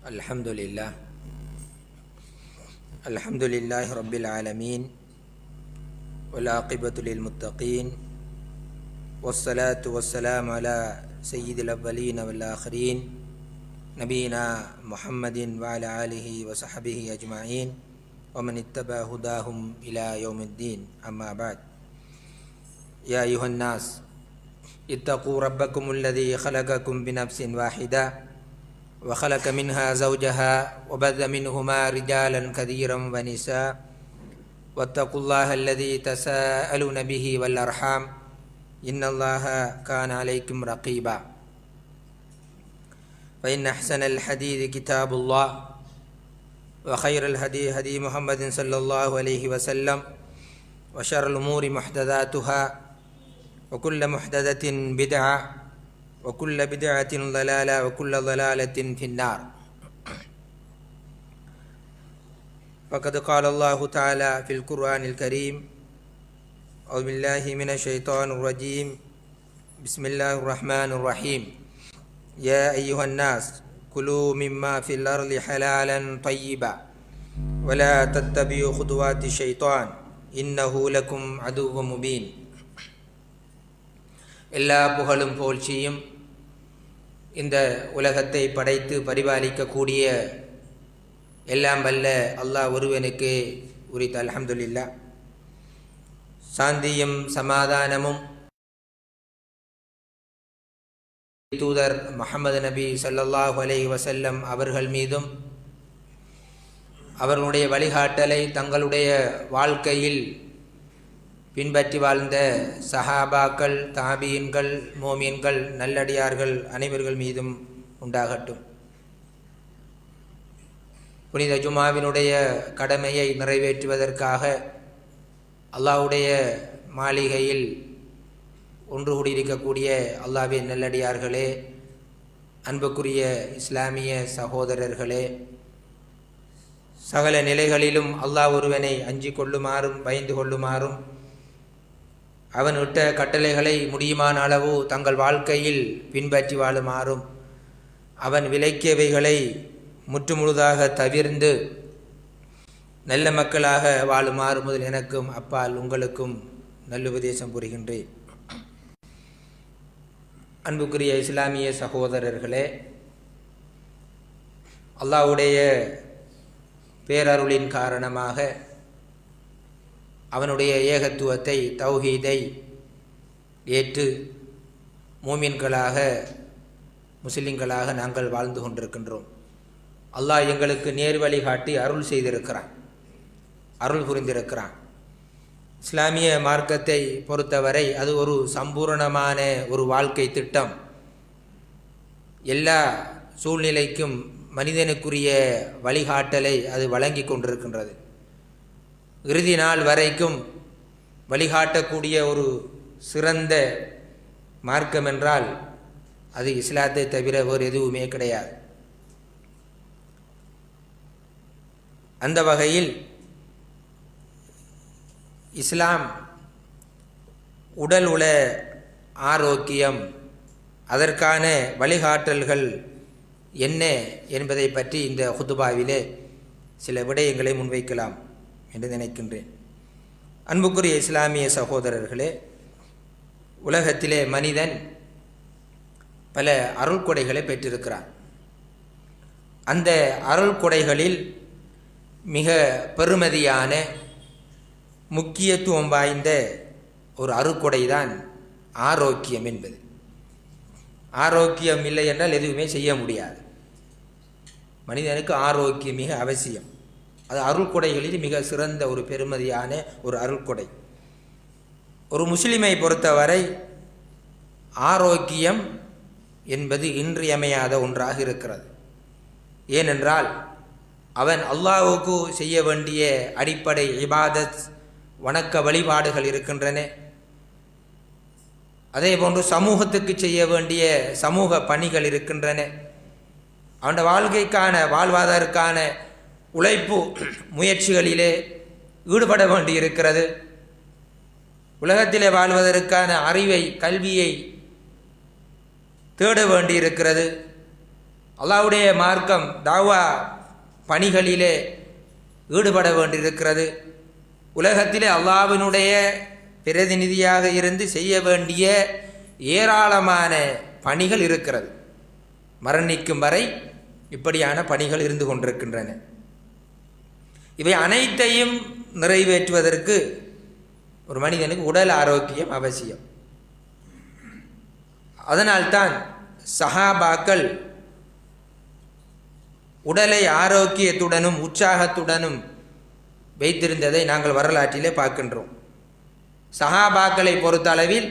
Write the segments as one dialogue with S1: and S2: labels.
S1: Alhamdulillah Rabbil Alamin wal aqibatu lil muttaqin wassalatu wassalamu ala sayyidil awwalin wal akhirin nabiyina Muhammadin wa ala alihi wa sahbihi ajma'in wa man ittaba hudahum ila yaumiddin, amma ba'd. Ya ayuhan nas ittaqu rabbakumul ladzi khalaqakum bi nafsin wahidah wa khalaqa minha zawjaha wa badha minhuma rijalan kathiran wa nisaa wattaqullaha alladhi tasaaluna bihi wal arham innallaha kana alaykum raqiba. Fa inna ahsanal hadithi kitabullah wa khairal hadi hadi Muhammadin sallallahu alayhi wa sallam wa syarrul umuri muhdatsatuha wa kullu muhdatsatin bid'ah wa kullu bid'atin dhalalah wa kullu dhalalatin finnar. Faqad qala Allah ta'ala fil Qur'anil Karim, a'udzu billahi minasy syaithanir rajim, bismillahir rahmanir rahim. Ya ayyuhan nas kulu mimma fil ardi halalan tayyiban wa la tattabi'u khutuwati syaitan innahu lakum aduwwun mubin. எல்லா புகழும் புகழ்ச்சியும் இந்த உலகத்தை படைத்து பரிபாலிக்கக்கூடிய எல்லாம் வல்ல அல்லாஹ் ஒருவனுக்கு உரித்த. அல்ஹம்துலில்லாஹ். சாந்தியும் சமாதானமும் தூதர் முஹம்மது நபி ஸல்லல்லாஹு அலைஹி வஸல்லம் அவர்கள் மீதும் அவர்களுடைய வழிகாட்டலை தங்களுடைய வாழ்க்கையில் பின்பற்றி வாழ்ந்த சஹாபாக்கள், தாபீன்கள், மோமீன்கள், நல்லடியார்கள் அனைவர்கள் மீதும் உண்டாகட்டும். புனித ஜுமாவினுடைய கடமையை நிறைவேற்றுவதற்காக அல்லாஹ்வுடைய மாளிகையில் ஒன்று கூடியிருக்கக்கூடிய அல்லாஹ்வின் நல்லடியார்களே, அன்புக்குரிய இஸ்லாமிய சகோதரர்களே, சகல நிலைகளிலும் அல்லாஹ் ஒருவனை அஞ்சிக் கொள்ளுமாறும் பயந்து கொள்ளுமாறும் அவன் விட்ட கட்டளைகளை முடியுமான அளவு தங்கள் வாழ்க்கையில் பின்பற்றி வாழுமாறும் அவன் விலக்கியவைகளை முற்றுமுழுதாக தவிர்ந்து நல்ல மக்களாக வாழுமாறு முதல் எனக்கும் அப்பால் உங்களுக்கும் நல்லுபதேசம் புரிகின்றேன். அன்புக்குரிய இஸ்லாமிய சகோதரர்களே, அல்லாஹ்வுடைய பேரருளின் காரணமாக அவனுடைய ஏகத்துவத்தை, தௌஹீதை ஏற்று மூமின்களாக, முஸ்லிம்களாக நாங்கள் வாழ்ந்து கொண்டிருக்கின்றோம். அல்லாஹ் எங்களுக்கு நேர்வழி காட்டி அருள் செய்திருக்கிறான், அருள் புரிந்திருக்கிறான். இஸ்லாமிய மார்க்கத்தை பொறுத்தவரை அது ஒரு சம்பூரணமான ஒரு வாழ்க்கை திட்டம். எல்லா சூழ்நிலைக்கும் மனிதனுக்குரிய வழிகாட்டலை அது வழங்கி கொண்டிருக்கின்றது. இறுதி நாள் வரைக்கும் வழிகாட்டக்கூடிய ஒரு சிறந்த மார்க்கம் என்றால் அது இஸ்லாத்தை தவிர வேறு எதுவுமே கிடையாது. அந்த வகையில் இஸ்லாம் உடல் உள ஆரோக்கியம், அதற்கான வழிகாட்டல்கள் என்ன என்பதை பற்றி இந்த ஹுதுபாவிலே சில விடயங்களை முன்வைக்கலாம் என்று நினைக்கின்றேன். அன்புக்குரிய இஸ்லாமிய சகோதரர்களே, உலகத்திலே மனிதன் பல அருள்கொடைகளை பெற்றிருக்கிறான். அந்த அருள்கொடைகளில் மிக பெருமதியான முக்கியத்துவம் வாய்ந்த ஒரு அருள்கொடை தான் ஆரோக்கியம் என்பது. ஆரோக்கியம் இல்லை என்றால் எதுவுமே செய்ய முடியாது. மனிதனுக்கு ஆரோக்கியம் மிக அவசியம். அது அருள்கொடைகளில் மிக சிறந்த ஒரு பெருமதியான ஒரு அருள்கொடை. ஒரு முஸ்லிமை பொறுத்தவரை ஆரோக்கியம் என்பது இன்றியமையாத ஒன்றாக இருக்கிறது. ஏனென்றால் அவன் அல்லாஹ்வுக்கு செய்ய வேண்டிய அடிப்படை இபாதத், வணக்க வழிபாடுகள் இருக்கின்றன. அதே போன்று சமூகத்துக்கு செய்ய வேண்டிய சமூக பணிகள் இருக்கின்றன. அவன் வாழ்க்கைக்கான, வாழ்வாதாரக்கான உழைப்பு முயற்சிகளிலே ஈடுபட வேண்டி இருக்கிறது. உலகத்திலே வாழ்வதற்கான அறிவை, கல்வியை தேட வேண்டி இருக்கிறது. அல்லாஹ்வுடைய மார்க்கம் தாவா பணிகளிலே ஈடுபட வேண்டியிருக்கிறது. உலகத்திலே அல்லாஹ்வினுடைய பிரதிநிதியாக இருந்து செய்ய வேண்டிய ஏராளமான பணிகள் இருக்கிறது. மரணிக்கும் வரை இப்படியான பணிகள் இருந்து கொண்டிருக்கின்றன. இவை அனைத்தையும் நிறைவேற்றுவதற்கு ஒரு மனிதனுக்கு உடல் ஆரோக்கியம் அவசியம். அதனால்தான் சஹாபாக்கள் உடலை ஆரோக்கியத்துடனும் உற்சாகத்துடனும் வைத்திருந்ததை நாங்கள் வரலாற்றிலே பார்க்கின்றோம். சஹாபாக்களை பொறுத்த அளவில்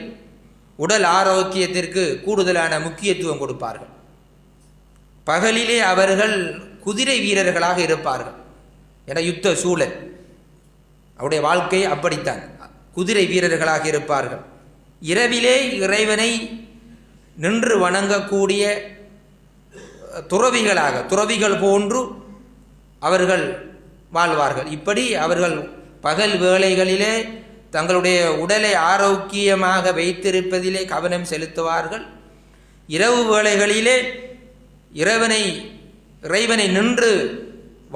S1: உடல் ஆரோக்கியத்திற்கு கூடுதலான முக்கியத்துவம் கொடுப்பார்கள். பகலிலே அவர்கள் குதிரை வீரர்களாக இருப்பார்கள். என யுத்த சூழல் அவருடைய வாழ்க்கை அப்படித்தான், குதிரை வீரர்களாக இருப்பார்கள். இரவிலே இறைவனை நின்று வணங்கக்கூடிய துறவிகள் போன்று அவர்கள் வாழ்வார்கள். இப்படி அவர்கள் பகல் வேளைகளிலே தங்களுடைய உடலை ஆரோக்கியமாக வைத்திருப்பதிலே கவனம் செலுத்துவார்கள். இரவு வேளைகளிலே இறைவனை நின்று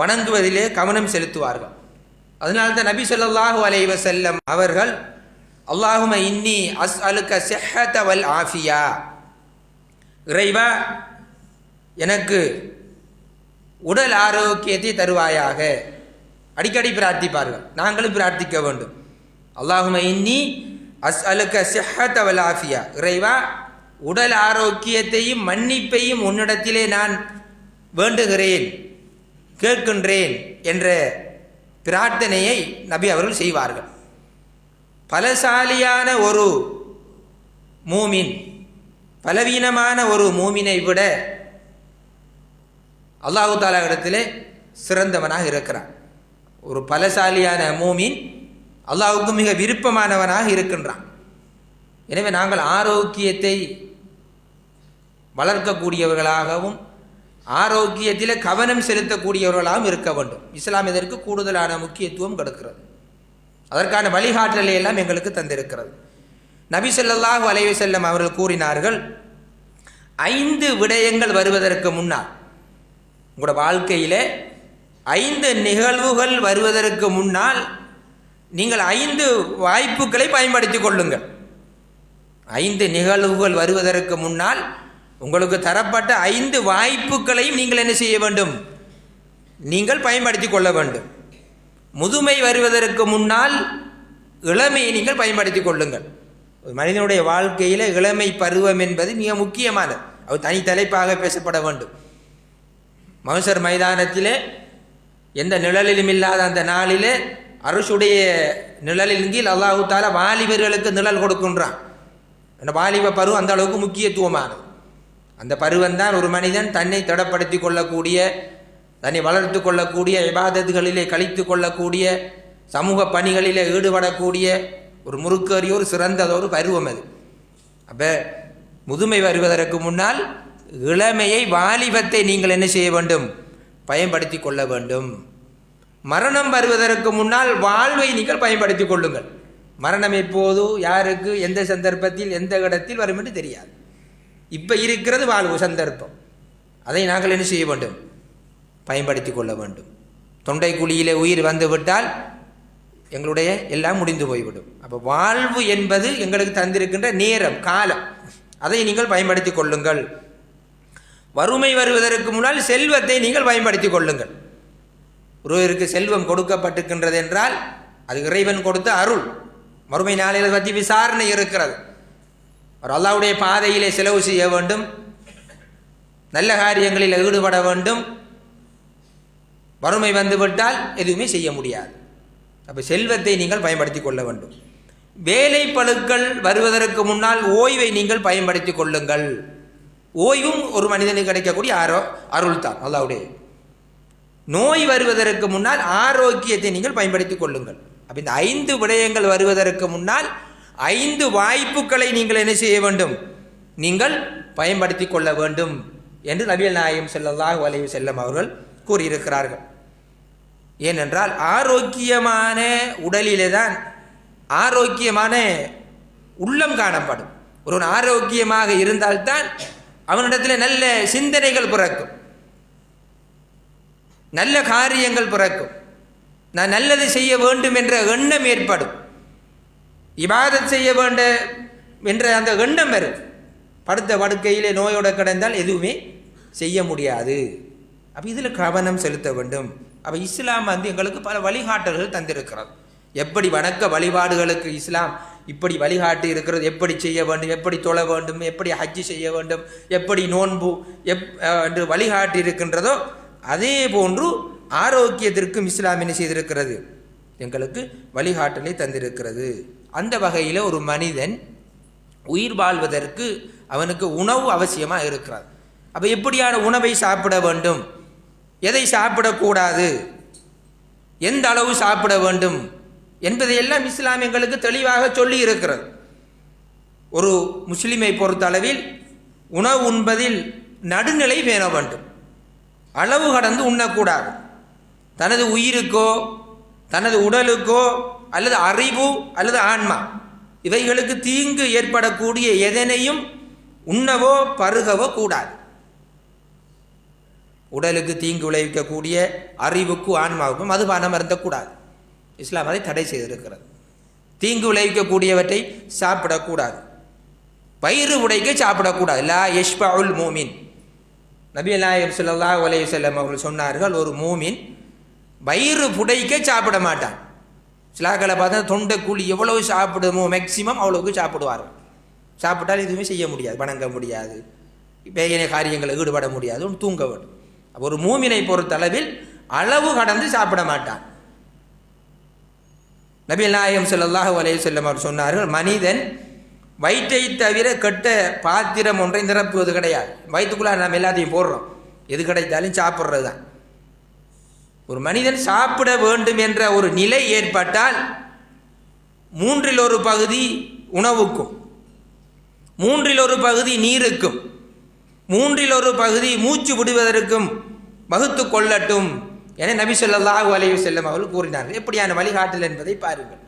S1: வணங்குவதிலே கவனம் செலுத்துவார்கள். அதனால்தான் நபி ஸல்லல்லாஹு அலைஹி வஸல்லம் அவர்கள் அல்லாஹும்ம இன்னி அஸ்அலுக ஸிஹ்ஹத வல் ஆஃபியா, இறைவா எனக்கு உடல் ஆரோக்கியத்தை தருவாயாக, அடிக்கடி பிரார்த்திப்பார்கள். நாங்களும் பிரார்த்திக்க வேண்டும். அல்லாஹும்ம இன்னி அஸ்அலுக ஸிஹ்ஹத வல் ஆஃபியா, இறைவா உடல் ஆரோக்கியத்தையும் மன்னிப்பையும் உன்னிடத்திலே நான் வேண்டுகிறேன், கேட்கின்றேன் என்ற பிரார்த்தனையை நபி அவர்கள் செய்வார்கள். பலசாலியான ஒரு மூமின் பலவீனமான ஒரு மூமினை விட அல்லாஹு தஆலா இடத்திலே சிறந்தவனாக இருக்கிறான். ஒரு பலசாலியான மூமின் அல்லாஹ்வுக்கு மிக விருப்பமானவனாக இருக்கின்றான். எனவே நாங்கள் ஆரோக்கியத்தை வளர்க்கக்கூடியவர்களாகவும் ஆரோக்கியத்தில் கவனம் செலுத்தக்கூடியவர்களாகவும் இருக்க வேண்டும். இஸ்லாம் இதற்கு கூடுதலான முக்கியத்துவம் கொடுக்கிறது. அதற்கான வழிகாட்டலை எல்லாம் எங்களுக்கு தந்திருக்கிறது. நபி ஸல்லல்லாஹு அலைஹி வஸல்லம் அவர்கள் கூறினார்கள், 5 விடயங்கள் வருவதற்கு முன்னால், உங்களோட வாழ்க்கையிலே 5 நிகழ்வுகள் வருவதற்கு முன்னால் நீங்கள் 5 வாய்ப்புகளை பயன்படுத்திக் கொள்ளுங்கள். 5 நிகழ்வுகள் வருவதற்கு முன்னால் உங்களுக்கு தரப்பட்ட 5 வாய்ப்புகளையும் நீங்கள் என்ன செய்ய வேண்டும்? நீங்கள் பயன்படுத்தி கொள்ள வேண்டும். முதுமை வருவதற்கு முன்னால் இளமையை நீங்கள் பயன்படுத்தி கொள்ளுங்கள். ஒரு மனிதனுடைய வாழ்க்கையில் இளமை பருவம் என்பது மிக முக்கியமானது. அது தனி தலைப்பாக பேசப்பட வேண்டும். மஹ்ஷர் மைதானத்திலே எந்த நிழலிலும் இல்லாத அந்த நாளிலே அரசுடைய நிழலின் கீழ் அல்லாஹு தஆலா வாலிபர்களுக்கு நிழல் கொடுக்கின்றான். அந்த வாலிப பருவம் அந்த அளவுக்கு முக்கியத்துவமானது. அந்த பருவந்தான் ஒரு மனிதன் தன்னை திடப்படுத்தி கொள்ளக்கூடிய, தன்னை வளர்த்து கொள்ளக்கூடிய, இபாதத்துகளிலே கழித்து கொள்ளக்கூடிய, சமூக பணிகளிலே ஈடுபடக்கூடிய ஒரு முறுக்கேறிய ஒரு சிறந்ததொரு பருவம் அது. அப்போ முதுமை வருவதற்கு முன்னால் இளமையை, வாலிபத்தை நீங்கள் என்ன செய்ய வேண்டும்? பயன்படுத்தி கொள்ள வேண்டும். மரணம் வருவதற்கு முன்னால் வாழ்வை நீங்கள் பயன்படுத்தி கொள்ளுங்கள். மரணம் எப்போது, யாருக்கு, எந்த சந்தர்ப்பத்தில், எந்த இடத்தில் வரும் என்று தெரியாது. இப்போ இருக்கிறது வாழ்வு சந்தர்ப்பம். அதை நாங்கள் என்ன செய்ய வேண்டும்? பயன்படுத்தி கொள்ள வேண்டும். தொண்டை குழியிலே உயிர் வந்து விட்டால் எங்களுடைய எல்லாம் முடிந்து போய்விடும். அப்போ வாழ்வு என்பது எங்களுக்கு தந்திருக்கின்ற நேரம், காலம், அதை நீங்கள் பயன்படுத்தி கொள்ளுங்கள். வறுமை வருவதற்கு முன்னால் செல்வத்தை நீங்கள் பயன்படுத்தி கொள்ளுங்கள். ஒருவருக்கு செல்வம் கொடுக்கப்பட்டிருக்கின்றது என்றால் அது இறைவன் கொடுத்த அருள். மறுமை நாளில் பற்றி விசாரணை இருக்கிறது. அவர் அல்லாஹ்வுடைய பாதையிலே செலவு செய்ய வேண்டும், நல்ல காரியங்களில் ஈடுபட வேண்டும். வறுமை வந்துவிட்டால் எதுவுமே செய்ய முடியாது. அப்போ செல்வத்தை நீங்கள் பயன்படுத்தி கொள்ள வேண்டும். வேலை பளுக்கள் வருவதற்கு முன்னால் ஓய்வை நீங்கள் பயன்படுத்தி கொள்ளுங்கள். ஓய்வும் ஒரு மனிதனுக்கு கிடைக்கக்கூடிய அருள் தான் அல்லாஹ்வுடைய. நோய் வருவதற்கு முன்னால் ஆரோக்கியத்தை நீங்கள் பயன்படுத்தி கொள்ளுங்கள். அப்போ இந்த 5 விடயங்கள் வருவதற்கு முன்னால் 5 வாய்ப்புகளை நீங்கள் என்ன செய்ய வேண்டும்? நீங்கள் பயன்படுத்தி கொள்ள வேண்டும் என்று நபிகள் நாயகம் ஸல்லல்லாஹு அலைஹி வஸல்லம் அவர்கள் கூறியிருக்கிறார்கள். ஏனென்றால் ஆரோக்கியமான உடலிலே தான் ஆரோக்கியமான உள்ளம் காணப்படும். ஒருவன் ஆரோக்கியமாக இருந்தால்தான் அவனிடத்தில் நல்ல சிந்தனைகள் பிறக்கும். நல்ல காரியங்கள் பிறக்கும், நான் நல்லது செய்ய வேண்டும் என்ற எண்ணம் ஏற்படும், இபாதத் செய்ய வேண்டும் என்ற அந்த எண்ணம் வரும். படுத்த படுக்கையிலே நோயோடு கிடந்தால் எதுவுமே செய்ய முடியாது. அப்போ இதில் கவனம் செலுத்த வேண்டும். அப்போ இஸ்லாம் எங்களுக்கு பல வழிகாட்டல்கள் தந்திருக்கிறது. எப்படி வணக்க வழிபாடுகளுக்கு இஸ்லாம் இப்படி வழிகாட்டி இருக்கிறது, எப்படி செய்ய வேண்டும், எப்படி தொழ வேண்டும், எப்படி ஹஜ்ஜு செய்ய வேண்டும், எப்படி நோன்பு என்று வழிகாட்டி இருக்கின்றதோ அதே போன்று ஆரோக்கியத்திற்கும் இஸ்லாம் என்ன செய்திருக்கிறது, எங்களுக்கு வழிகாட்டலை தந்திருக்கிறது. அந்த வகையில் ஒரு மனிதன் உயிர் வாழ்வதற்கு அவனுக்கு உணவு அவசியமாக இருக்கிறது. அப்போ எப்படியான உணவை சாப்பிட வேண்டும், எதை சாப்பிடக்கூடாது, எந்த அளவு சாப்பிட வேண்டும் என்பதையெல்லாம் இஸ்லாம் எங்களுக்கு தெளிவாக சொல்லி இருக்கிறது. ஒரு முஸ்லிமை பொறுத்த அளவில் உணவு உண்பதில் நடுநிலை பேண வேண்டும். அளவு கடந்து உண்ணக்கூடாது. தனது உயிருக்கோ தனது உடலுக்கோ அல்லது அறிவு அல்லது ஆன்மா இவைகளுக்கு தீங்கு ஏற்படக்கூடிய எதனையும் உண்ணவோ பருகவோ கூடாது. உடலுக்கு தீங்கு விளைவிக்கக்கூடிய அறிவுக்கும் ஆன்மாவுக்கும் மதுபானம் அருந்தக்கூடாது. இஸ்லாம் அதை தடை செய்திருக்கிறது. தீங்கு விளைவிக்கக்கூடியவற்றை சாப்பிடக்கூடாது. வயிறு உடைக்க சாப்பிடக்கூடாது. லா யஷ்பஉல் மூமின், நபி நாயகம் ஸல்லல்லாஹு அலைஹி வஸல்லம் அவர்கள் சொன்னார்கள், ஒரு மூமின் வயிறு புடைக்க சாப்பிட மாட்டான். சிலாக்களை பார்த்தா தொண்டை கூலி எவ்வளவு சாப்பிடுமோ மேக்சிமம் அவ்வளவுக்கு சாப்பிடுவார்கள். சாப்பிட்டால் எதுவுமே செய்ய முடியாது, வணங்க முடியாது, பேயனை காரியங்களை ஈடுபட முடியாது, தூங்க வேண்டும். ஒரு மூமினை பொறுத்தளவில் அளவு கடந்து சாப்பிட மாட்டான். நபி நாயகம் ஸல்லல்லாஹு அலைஹி வஸல்லம் அவர் சொன்னார்கள், மனிதன் வயிற்றை தவிர கெட்ட பாத்திரம் ஒன்றை நிரப்புவது கிடையாது. வயிற்றுக்குள்ள நம்ம எல்லாத்தையும் போடுறோம், எது கிடைத்தாலும் சாப்பிட்றது தான். ஒரு மனிதன் சாப்பிட வேண்டும் என்ற ஒரு நிலை ஏற்பட்டால் 1/3 உணவுக்கும், 1/3 நீருக்கும், 1/3 மூச்சு விடுவதற்கும் வகுத்து கொள்ளட்டும் என நபி ஸல்லல்லாஹு அலைஹி வஸல்லம் அவர்கள் கூறினார்கள். எப்படியான வழிகாட்டல் என்பதை பாருங்கள்.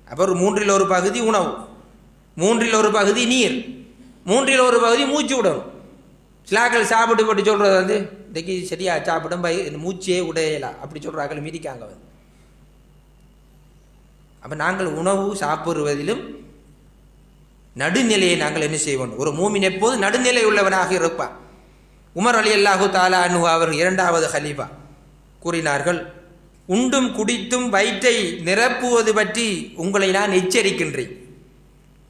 S1: அப்போ ஒரு 1/3 உணவு, 1/3 நீர், 1/3 மூச்சு விடணும். சிலாக்கள் சாப்பிட்டு போட்டு சொல்கிறது இன்றைக்கி சரியா சாப்பிடும் மூச்சே உடையலாம் அப்படி சொல்கிறார்கள் மீதிக்காங்க. அப்போ நாங்கள் உணவு சாப்பிடுவதிலும் நடுநிலையை நாங்கள் என்ன செய்வோம். ஒரு மூமின் எப்போது நடுநிலை உள்ளவனாக இருப்பான். உமர் ரலியல்லாஹு தஆலா அன்ஹு அவர் 2வது கலீஃபா கூறினார்கள், உண்டும் குடித்தும் வயிற்றை நிரப்புவது பற்றி உங்களை நான் எச்சரிக்கின்றேன்.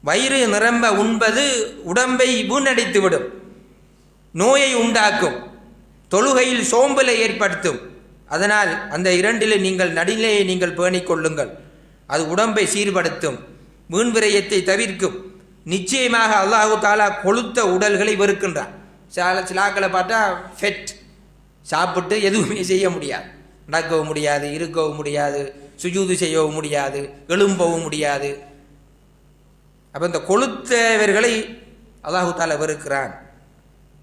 S1: வயிறு நிரம்ப உண்பது உடம்பை வீணடித்துவிடும், நோயை உண்டாக்கும், தொழுகையில் சோம்பலை ஏற்படுத்தும். அதனால் அந்த 2ல் நீங்கள் நடுநிலையை நீங்கள் பேணிக் கொள்ளுங்கள். அது உடம்பை சீர்படுத்தும், வீண்விரயத்தை தவிர்க்கும். நிச்சயமாக அல்லாஹு தாலா கொளுத்த உடல்களை வெறுக்கின்றான். சிலாக்களை பார்த்தா ஃபெட் சாப்பிட்டு எதுவுமே செய்ய முடியாது, நடக்கவும் முடியாது, இருக்கவும் முடியாது, சுஜூது செய்யவும் முடியாது, எழும்பவும் முடியாது. அப்போ இந்த கொளுத்தவர்களை அல்லாஹு தாலா வெறுக்கிறான்.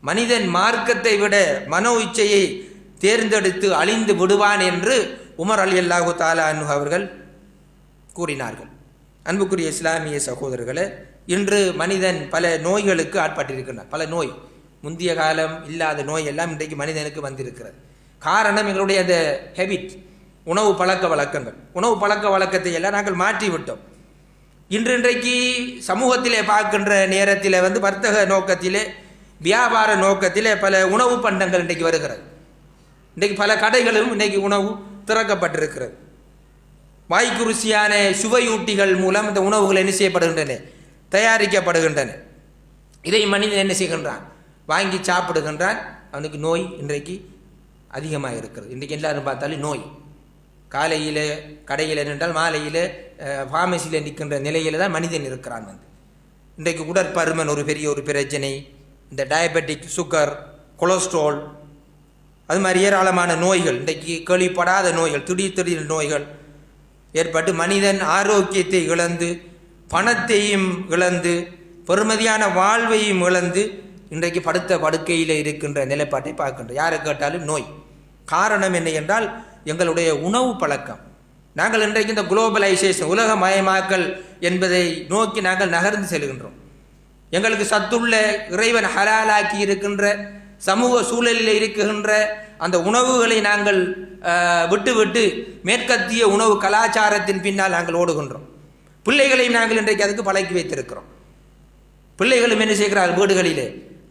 S1: மனிதன் மார்க்கத்தை விட மனோ இச்சையை தேர்ந்தெடுத்து அழிந்து விடுவான் என்று உமர் ரலியல்லாஹு தஆலா அன்ஹு அவர்கள் கூறினார்கள். அன்புக்குரிய இஸ்லாமிய சகோதரர்களே, இன்று மனிதன் பல நோய்களுக்கு ஆட்பட்டிருக்கின்றான். பல நோய், முந்திய காலம் இல்லாத நோய் எல்லாம் இன்றைக்கு மனிதனுக்கு வந்திருக்கிறது. காரணம் எங்களுடைய அந்த ஹேபிட், உணவு பழக்க வழக்கங்கள். உணவு பழக்க வழக்கத்தை எல்லாம் நாங்கள் மாற்றி விட்டோம். இன்றைக்கு சமூகத்திலே பார்க்கின்ற நேரத்தில் வர்த்தக நோக்கத்திலே, வியாபார நோக்கத்திலே பல உணவு பண்டங்கள் இன்றைக்கு வருகிறது. இன்றைக்கு பல கடைகளும் இன்றைக்கு உணவு திறக்கப்பட்டிருக்கிறது. வாய்க்கு ருசியான சுவையூட்டிகள் மூலம் இந்த உணவுகள் என்ன செய்யப்படுகின்றன, தயாரிக்கப்படுகின்றன. இதை மனிதன் என்ன செய்கின்றான், வாங்கி சாப்பிடுகின்றான். அவனுக்கு நோய் இன்றைக்கு அதிகமாக இருக்கிறது. இன்றைக்கு எல்லாரும் பார்த்தாலும் நோய். காலையில் கடையில் நின்றால் மாலையில் ஃபார்மசியில் நிற்கின்ற நிலையில் தான் மனிதன் இருக்கிறான். இன்றைக்கு உடற்பருமன் ஒரு பெரிய ஒரு பிரச்சனை. இந்த டயபெட்டிக், சுகர், கொலஸ்ட்ரால், அது மாதிரி ஏராளமான நோய்கள், இன்றைக்கு கேள்விப்படாத நோய்கள், திடீர் நோய்கள் ஏற்பட்டு மனிதன் ஆரோக்கியத்தை இழந்து, பணத்தையும் இழந்து, பெருமதியான வாழ்வையும் இழந்து இன்றைக்கு படுத்த படுக்கையில் இருக்கின்ற நிலைப்பாட்டை பார்க்கின்றோம். யாரை கேட்டாலும் நோய். காரணம் என்ன என்றால் எங்களுடைய உணவு பழக்கம். நாங்கள் இன்றைக்கு இந்த குளோபலைசேஷன், உலகமயமாக்கல் என்பதை நோக்கி நாங்கள் நகர்ந்து செல்கின்றோம். எங்களுக்கு சத்துள்ள, இறைவன் ஹலாலாக்கி இருக்கின்ற, சமூக சூழலில் இருக்கின்ற அந்த உணவுகளை நாங்கள் விட்டு விட்டு மேற்கத்திய உணவு கலாச்சாரத்தின் பின்னால் நாங்கள் ஓடுகின்றோம். பிள்ளைகளையும் நாங்கள் இன்றைக்கு அதுக்கு பழக்கி வைத்திருக்கிறோம். பிள்ளைகளும் என்ன செய்கிறார்கள், வீடுகளிலே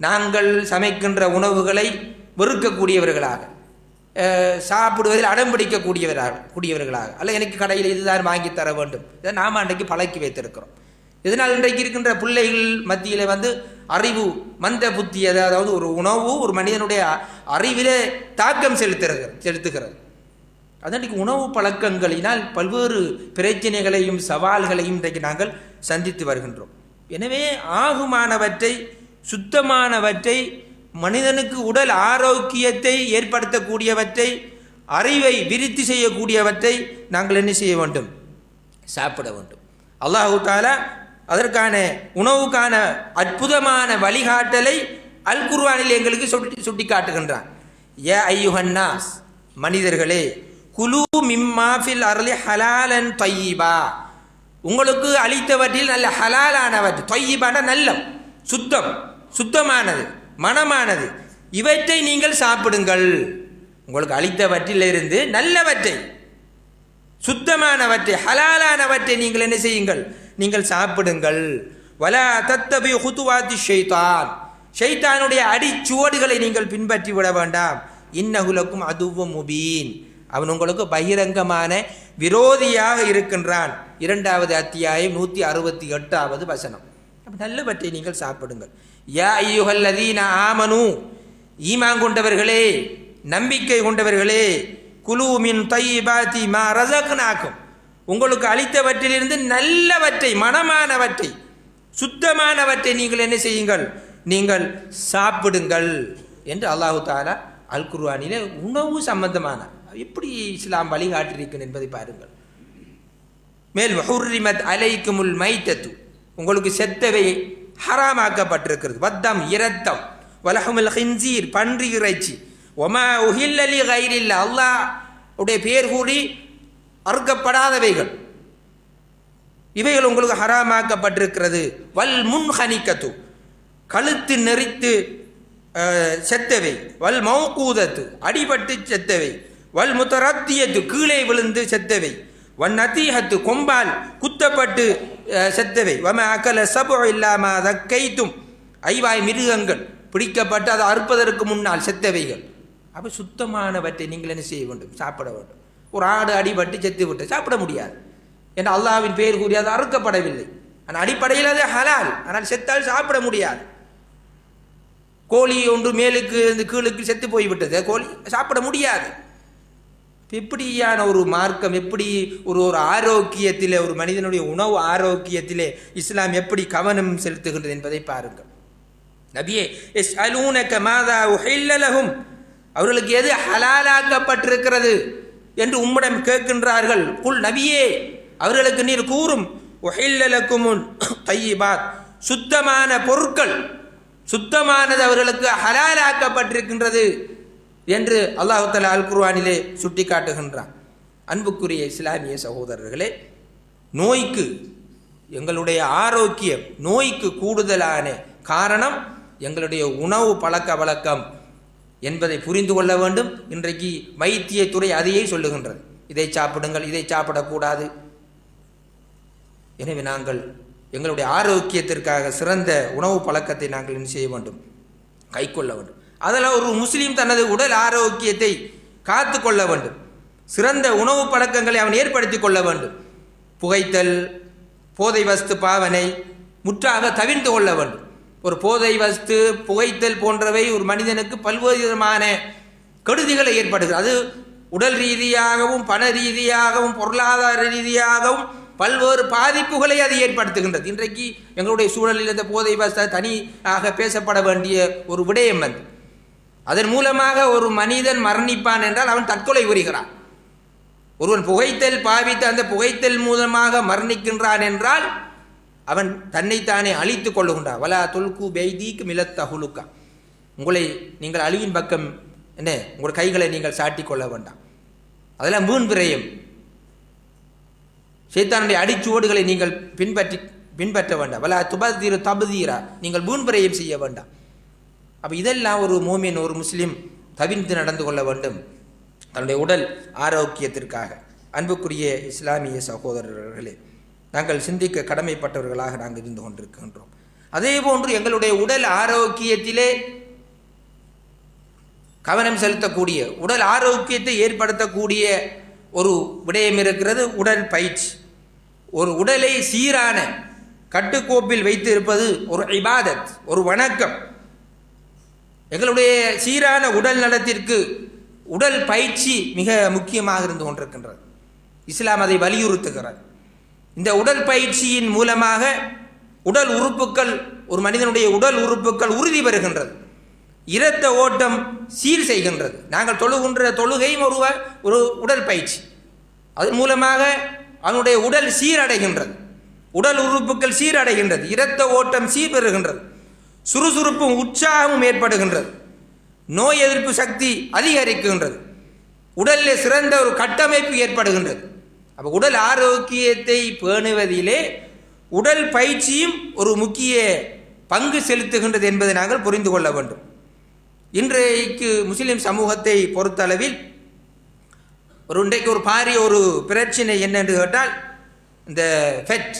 S1: நாங்கள் சமைக்கின்ற உணவுகளை வெறுக்கக்கூடியவர்களாக, சாப்பிடுவதில் அடம்பிடிக்கக்கூடியவர்களாக அல்ல, எனக்கு கடையில் இதுதான் வாங்கி தர வேண்டும், இதை நாம் அன்றைக்கு பழக்கி வைத்திருக்கிறோம். இதனால் இன்றைக்கு இருக்கின்ற பிள்ளைகள் மத்தியில் அறிவு மந்த புத்தி, அதாவது ஒரு உணவு ஒரு மனிதனுடைய அறிவிலே தாக்கம் செலுத்துகிறது. அதன்றைக்கு உணவு பழக்கங்களினால் பல்வேறு பிரச்சனைகளையும் சவால்களையும் இன்றைக்கு நாங்கள் சந்தித்து வருகின்றோம். எனவே ஆகுமானவற்றை, சுத்தமானவற்றை, மனிதனுக்கு உடல் ஆரோக்கியத்தை ஏற்படுத்தக்கூடியவற்றை, அறிவை விருத்தி செய்யக்கூடியவற்றை நாங்கள் என்ன செய்ய வேண்டும், சாப்பிட வேண்டும். அல்லாஹு தஆலா அதற்கான உணவுக்கான அற்புதமான வழிகாட்டலை அல் குர்ஆனில் எங்களுக்கு சுட்டி காட்டுகின்றான். யா அய்யுஹன்னாஸ், மனிதர்களே, குலு மிம்மா ஃபில் அர்லி ஹலாலன் தய்யிபா, உங்களுக்கு அளித்தவற்றில் நல்ல ஹலாலானவற்றை, தய்யிபான நல்ல சுத்தமானது, மனமானது, இவற்றை நீங்கள் சாப்பிடுங்கள். உங்களுக்கு அளித்தவற்றிலிருந்து நல்லவற்றை, சுத்தமானவற்றை, ஹலாலானவற்றை நீங்கள் என்ன செய்யுங்கள், நீங்கள் சாப்பிடுங்கள். வலா தத்தபி ஹுதுவாத்தி ஷைத்தான், ஷைத்தானுடைய அடிச்சுவடுகளை நீங்கள் பின்பற்றி விட வேண்டாம். இன்னஹு லக்கும் அதுவும் முபீன், அவன் உங்களுக்கு பகிரங்கமான விரோதியாக இருக்கின்றான். 2வது அத்தியாயம் 168வது வசனம். நல்லவற்றை நீங்கள் சாப்பிடுங்கள். யா அய்யுஹல்லதீன ஆமனு, ஈமான் கொண்டவர்களே, நம்பிக்கை கொண்டவர்களே, குலு மின் தய்யிபாத்தி மா ரஸக்னாக்கும், உங்களுக்கு அளித்தவற்றிலிருந்து நல்லவற்றை, மனமானவற்றை, சுத்தமானவற்றை நீங்கள் என்ன செய்யுங்கள், நீங்கள் சாப்பிடுங்கள் என்று அல்லாஹு தஆலா அல் குர்ஆனிலே உணவு சம்பந்தமான எப்படி இஸ்லாம் வழிகாட்டியிருக்கிறது என்பதை பாருங்கள். மேலும் ஹுர்ரிமத் அலைக்குமுல் மைத்தத்து, உங்களுக்கு செத்தவை ஹராமாக்கப்பட்டிருக்கிறது. வத்தம், இரத்தம், வலஹுமுல் ஹின்சீர், பன்றி இறைச்சி, ஒமா உஹில்ல லி கைரில்லா, அல்லாஹ் உடைய பேர் கூறி அறுக்கப்படாதவைகள், இவைகள் உங்களுக்கு ஹராமாக்கப்பட்டிருக்கிறது. வல் முன்ஹனிக்கத்து, கழுத்து நெறித்து செத்தவை, வல் மௌகூதத்து, அடிபட்டு செத்தவை, வல் முத்தரத்தியத்து, கீழே விழுந்து செத்தவை, வன் நதீஹத்து, கொம்பால் குத்தப்பட்டு செத்தவை, வம அகல சபு இல்லாம தக்கைத்தும், ஐவாய் மிருகங்கள் பிடிக்கப்பட்டு அதை அறுப்பதற்கு முன்னால் செத்தவைகள். அப்போ சுத்தமானவற்றை நீங்கள் என்ன செய்ய வேண்டும், சாப்பிட வேண்டும். ஒரு ஆடு அடிபட்டு செத்து விட்டு சாப்பிட முடியாது, என்று அல்லாஹ்வின் பெயர் கூறி அது அறுக்கப்படவில்லை. ஆனால் அடிப்படையில் அது ஹலால், ஆனால் செத்தால் சாப்பிட முடியாது. கோழி ஒன்று மேலுக்கு கீழுக்கு செத்து போய்விட்டது, கோழி சாப்பிட முடியாது. எப்படியான ஒரு மார்க்கம், எப்படி ஒரு ஆரோக்கியத்திலே, ஒரு மனிதனுடைய உணவு ஆரோக்கியத்திலே இஸ்லாம் எப்படி கவனம் செலுத்துகின்றது என்பதை பாருங்கள். நபியே, யஸ்அலூனக மாதா உஹில்ல லஹும், அவர்களுக்கு எது ஹலாலாக்கப்பட்டிருக்கிறது என்று உம்மிடம் கேட்கின்றார்கள். குல், நபியே அவர்களுக்கு நீர் கூறும், உஹில்ல லக்குமுல் தய்யிபாத், சுத்தமான பொருட்கள், சுத்தமானது அவர்களுக்கு ஹலாலாக்கப்பட்டிருக்கின்றது என்று அல்லாஹ் தஆலா அல் குர்ஆனிலே சுட்டி காட்டுகின்றான். அன்புக்குரிய இஸ்லாமிய சகோதரர்களே, நோய்க்கு, எங்களுடைய ஆரோக்கியம் நோய்க்கு கூடுதலான காரணம் எங்களுடைய உணவு பழக்க வழக்கம் என்பதை புரிந்து கொள்ள வேண்டும். இன்றைக்கு வைத்தியத்துறை அதையே சொல்லுகின்றது, இதை சாப்பிடுங்கள், இதை சாப்பிடக்கூடாது. எனவே நாங்கள் எங்களுடைய ஆரோக்கியத்திற்காக சிறந்த உணவு பழக்கத்தை நாங்கள் என்ன செய்ய வேண்டும், கை கொள்ள வேண்டும். அதில் ஒரு முஸ்லீம் தனது உடல் ஆரோக்கியத்தை காத்து கொள்ள வேண்டும். சிறந்த உணவு பழக்கங்களை அவன் ஏற்படுத்தி கொள்ள வேண்டும். புகைத்தல், போதை வஸ்து பாவனை முற்றாக தவிர்த்து கொள்ள வேண்டும். ஒரு போதை வஸ்து, புகைத்தல் போன்றவை ஒரு மனிதனுக்கு பல்வேறு விதமான கெடுதிகளை ஏற்படுகிறது. அது உடல் ரீதியாகவும், பண ரீதியாகவும், பொருளாதார ரீதியாகவும் பல்வேறு பாதிப்புகளை அது ஏற்படுத்துகின்றது. இன்றைக்கு எங்களுடைய சூழலில் இந்த போதை வஸ்து தனியாக பேசப்பட வேண்டிய ஒரு விடயம். அதன் மூலமாக ஒரு மனிதன் மரணிப்பான் என்றால் அவன் தற்கொலை புரிகிறான். ஒருவன் புகைத்தல் பாவித்து அந்த புகைத்தல் மூலமாக மரணிக்கின்றான் என்றால் அவன் தன்னைத்தானே அழித்துக் கொள்ளுகின்றான். வலா தொல்கு பெய்தீக்கு மிலத்தகுலுக்கா, உங்களை நீங்கள் அழிவின் பக்கம் என்ன, உங்கள் கைகளை நீங்கள் சாட்டி கொள்ள வேண்டாம். அதெல்லாம் வீண் விரயம். ஷைத்தானுடைய அடிச்சுவடுகளை நீங்கள் பின்பற்ற வேண்டாம். வலா துபதீரு தபதீரா, நீங்கள் வீண் விரயம் செய்ய வேண்டாம். அப்போ இதெல்லாம் ஒரு மூமின், ஒரு முஸ்லீம் தவிர்த்து நடந்து கொள்ள வேண்டும் தன்னுடைய உடல் ஆரோக்கியத்திற்காக. அன்புக்குரிய இஸ்லாமிய சகோதரர்களே, நாங்கள் சிந்திக்க கடமைப்பட்டவர்களாக நாங்கள் இருந்து கொண்டிருக்கின்றோம். அதே போன்று எங்களுடைய உடல் ஆரோக்கியத்திலே கவனம் செலுத்தக்கூடிய, உடல் ஆரோக்கியத்தை ஏற்படுத்தக்கூடிய ஒரு விடயம் இருக்கிறது, உடல் பயிற்சி. ஒரு உடலை சீரான கட்டுக்கோப்பில் வைத்து இருப்பது ஒரு இபாதத், ஒரு வணக்கம். எங்களுடைய சீரான உடல் நலத்திற்கு உடல் பயிற்சி மிக முக்கியமாக இருந்து கொண்டிருக்கின்றது. இஸ்லாம் அதை வலியுறுத்துகிறது. இந்த உடல் பயிற்சியின் மூலமாக உடல் உறுப்புகள், ஒரு மனிதனுடைய உடல் உறுப்புகள் உறுதி பெறுகின்றது, இரத்த ஓட்டம் சீர் செய்கின்றது. நாங்கள் தொழுகின்ற தொழுகையும் ஒரு உடல் பயிற்சி. அதன் மூலமாக அவனுடைய உடல் சீரடைகின்றது, உடல் உறுப்புகள் சீரடைகின்றது, இரத்த ஓட்டம் சீர் பெறுகின்றது, சுறுசுறுப்பும் உற்சாகமும் ஏற்படுகின்றது, நோய் எதிர்ப்பு சக்தி அதிகரிக்கின்றது, உடலில் சிறந்த ஒரு கட்டமைப்பு ஏற்படுகின்றது. அப்போ உடல் ஆரோக்கியத்தை பேணுவதிலே உடல் பயிற்சியும் ஒரு முக்கிய பங்கு செலுத்துகின்றது என்பதை நாங்கள் புரிந்து கொள்ள வேண்டும். இன்றைக்கு முஸ்லிம் சமூகத்தை பொறுத்தளவில் இன்றைக்கு ஒரு பாரிய ஒரு பிரச்சனை என்னென்று கேட்டால் இந்த ஃபெட்,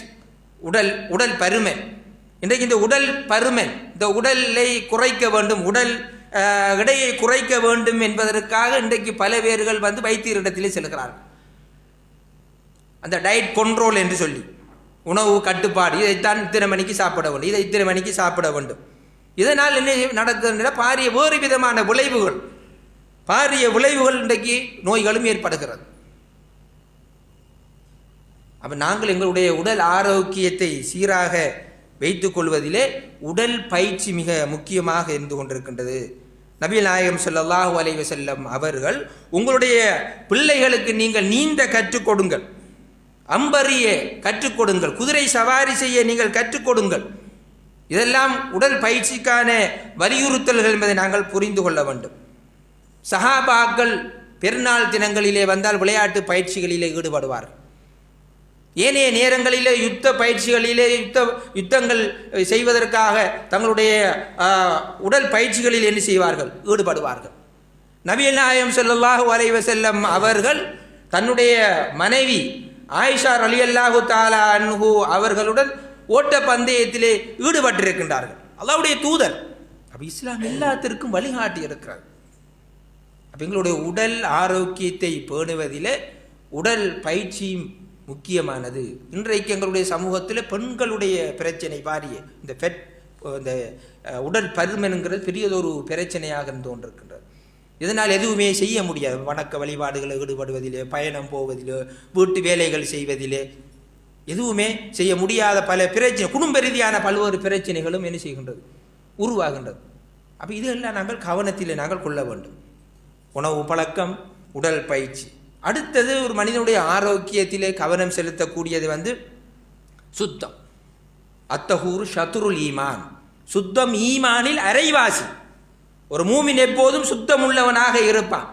S1: உடல் பருமன். இன்றைக்கு இந்த உடல் பருமன், இந்த உடலை குறைக்க வேண்டும், உடல் எடையை குறைக்க வேண்டும் என்பதற்காக இன்றைக்கு பல பேர்கள் வைத்தியரிடத்திலே செல்கிறார்கள். அந்த டயட் கண்ட்ரோல் என்று சொல்லி, உணவு கட்டுப்பாடு, இதைத்தான் இத்தனை மணிக்கு சாப்பிட வேண்டும், இதை இத்தனை மணிக்கு சாப்பிட வேண்டும். இதனால் என்ன நடக்குதுன்னா பாரிய வேறு விதமான விளைவுகள், பாரிய விளைவுகள், இன்றைக்கு நோய்களும் ஏற்படுகிறது. அப்போ நாங்கள் எங்களுடைய உடல் ஆரோக்கியத்தை சீராக வைத்துக் கொள்வதிலே உடல் பயிற்சி மிக முக்கியமாக இருந்து கொண்டிருக்கின்றது. நபிகள் நாயகம் ஸல்லல்லாஹு அலைஹி வஸல்லம் அவர்கள், உங்களுடைய பிள்ளைகளுக்கு நீங்கள் நீந்த கற்றுக் கொடுங்கள், அம்பறிய கற்றுக் கொடுங்கள், குதிரை சவாரி செய்ய நீங்கள் கற்றுக் கொடுங்கள். இதெல்லாம் உடல் பயிற்சிக்கான வலியுறுத்தல்கள் என்பதை நாங்கள் புரிந்து கொள்ள வேண்டும். சஹாபாக்கள் பெருநாள் தினங்களிலே வந்தால் விளையாட்டு பயிற்சிகளிலே ஈடுபடுவார்கள். ஏனைய நேரங்களிலே யுத்த பயிற்சிகளிலே யுத்தங்கள் செய்வதற்காக தங்களுடைய உடல் பயிற்சிகளில் என்ன செய்வார்கள், ஈடுபடுவார்கள். நபிகள் நாயகம் ஸல்லல்லாஹு அலைஹி வஸல்லம் அவர்கள் தன்னுடைய மனைவி ஆயிஷா ரலியல்லாஹு தஆலா அன்ஹு அவர்களுடன் ஓட்ட பந்தயத்திலே ஈடுபட்டிருக்கின்றார்கள். அல்லாஹ்வுடைய தூதர். அப்போ இஸ்லாம் எல்லாத்திற்கும் வழிகாட்டி இருக்கிறார். அப்போ எங்களுடைய உடல் ஆரோக்கியத்தை பேணுவதிலே உடல் பயிற்சியும் முக்கியமானது. இன்றைக்கு எங்களுடைய சமூகத்தில் பெண்களுடைய பிரச்சனை பாரிய இந்த உடல் பருமன்ங்கிறது பெரியதொரு பிரச்சனையாக இருந்து கொண்டிருக்கின்றது. இதனால் எதுவுமே செய்ய முடியாது. வணக்க வழிபாடுகளை ஈடுபடுவதிலே, பயணம் போவதிலே, வீட்டு வேலைகள் செய்வதிலே எதுவுமே செய்ய முடியாத பல பிரச்சனை, குடும்ப ரீதியான பல்வேறு பிரச்சனைகளும் என்ன செய்கின்றது, உருவாகின்றது. அப்போ இதெல்லாம் நாங்கள் கவனத்தில் நாங்கள் கொள்ள வேண்டும். உணவு பழக்கம், உடல் பயிற்சி. அடுத்தது ஒரு மனிதனுடைய ஆரோக்கியத்திலே கவனம் செலுத்தக்கூடியது சுத்தம். அத்தஹூர் ஷத்ருல் ஈமான், சுத்தம் ஈமானில் அரைவாசி. ஒரு மூமின் எப்போதும் சுத்தம் உள்ளவனாக இருப்பான்.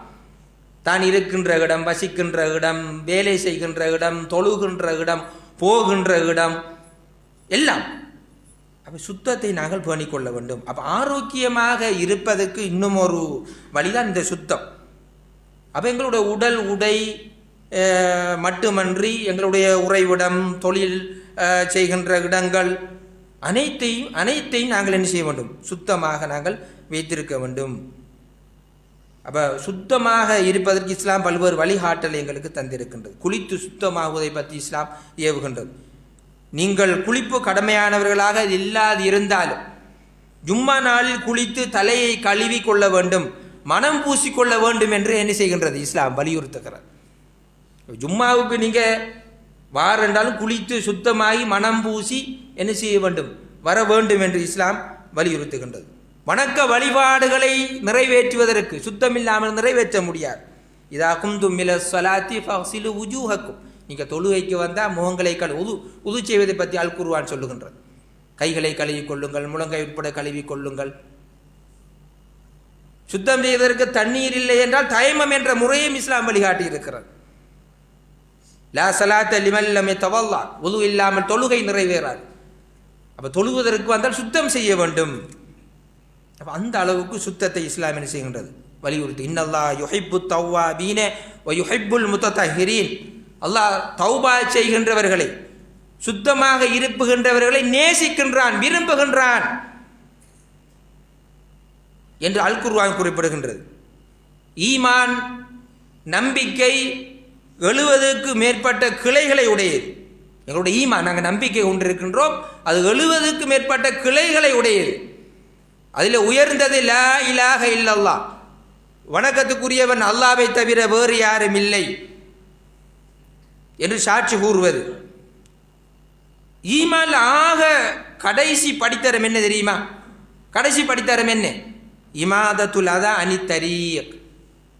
S1: தான் இருக்கின்ற இடம், வசிக்கின்ற இடம், வேலை செய்கின்ற இடம், தொழுகின்ற இடம், போகின்ற இடம் எல்லாம். அப்போ சுத்தத்தை நாங்கள் பேணிக்கொள்ள வேண்டும். அப்போ ஆரோக்கியமாக இருப்பதற்கு இன்னும் ஒரு வழிதான் இந்த சுத்தம். அப்போ எங்களுடைய உடல் உடை மட்டுமன்றி எங்களுடைய உறைவிடம், தொழில் செய்கின்ற இடங்கள் அனைத்தையும் நாங்கள் என்ன செய்ய வேண்டும், சுத்தமாக நாங்கள் வைத்திருக்க வேண்டும். அப்போ சுத்தமாக இருப்பதற்கு இஸ்லாம் பல்வேறு வழிகாட்டல் எங்களுக்கு தந்திருக்கின்றது. குளித்து சுத்தமாகுவதை பற்றி இஸ்லாம் ஏவுகின்றது. நீங்கள் குளிப்பு கடமையானவர்களாக இல்லாது இருந்தாலும் ஜும்மா நாளில் குளித்து தலையை கழுவி கொள்ள வேண்டும், மனம் பூசிக்கொள்ள வேண்டும் என்று என்ன செய்கின்றது, இஸ்லாம் வலியுறுத்துகிறது. ஜும்மாவுக்கு நீங்கள் வாரென்றாலும் குளித்து சுத்தமாகி மனம் பூசி என்ன செய்ய வேண்டும், வர வேண்டும் என்று இஸ்லாம் வலியுறுத்துகின்றது. வணக்க வழிபாடுகளை நிறைவேற்றுவதற்கு சுத்தமில்லாமல் நிறைவேற்ற முடியாது. இதா குந்தும் மில ஸலாத்தி ஃபக்ஸிலு வுஜூஹக்கும், நீங்கள் தொழுகைக்கு வந்தால் முகங்களை உது செய்வதை பற்றி அல் குர்ஆன் சொல்லுகின்றது. கைகளை கழுவி கொள்ளுங்கள், முழங்கை உட்பட கழுவி கொள்ளுங்கள். சுத்தம் செய்வதற்கு தண்ணீர் இல்லை என்றால் தயமம் என்ற முறையும் இஸ்லாம் வழிகாட்டி இருக்கிறது. லா ஸலாத்த லிமன் லம் யதவல்லா, உது இல்லாமல் தொழுகை நிறைவேறாது. அப்போ தொழுவதற்கு வந்தால் சுத்தம் செய்ய வேண்டும். அப்போ அந்த அளவுக்கு சுத்தத்தை இஸ்லாம் என்ன செய்கின்றது, வலியுறுத்து. இன்னல்லாஹ் யுஹிப்பு தவ்வாபீன வ யுஹிப்புல் முத்தஹிரீன். அல்லாஹ் தௌபா செய்கின்றவர்களை, சுத்தமாக இருப்புகின்றவர்களை நேசிக்கின்றான், விரும்புகின்றான் என்று அல் குர்ஆன் குறிப்பிடுகின்றது. ஈமான் நம்பிக்கை 70க்கு மேற்பட்ட கிளைகளை உடையது. எங்களுடைய ஈமான், நாங்கள் நம்பிக்கை கொண்டிருக்கின்றோம், அது 70க்கு மேற்பட்ட கிளைகளை உடையது. அதில் உயர்ந்தது லா இலாஹ இல்லல்லாஹ், வணக்கத்துக்குரியவன் அல்லாஹ்வை தவிர வேறு யாரும் இல்லை என்று சாட்சி கூறுவது. ஈமான் ஆக கடைசி படித்தரம் என்ன தெரியுமா? கடைசி படித்தரம் என்ன? இமாதத்துல் அதா அனி தரீக்,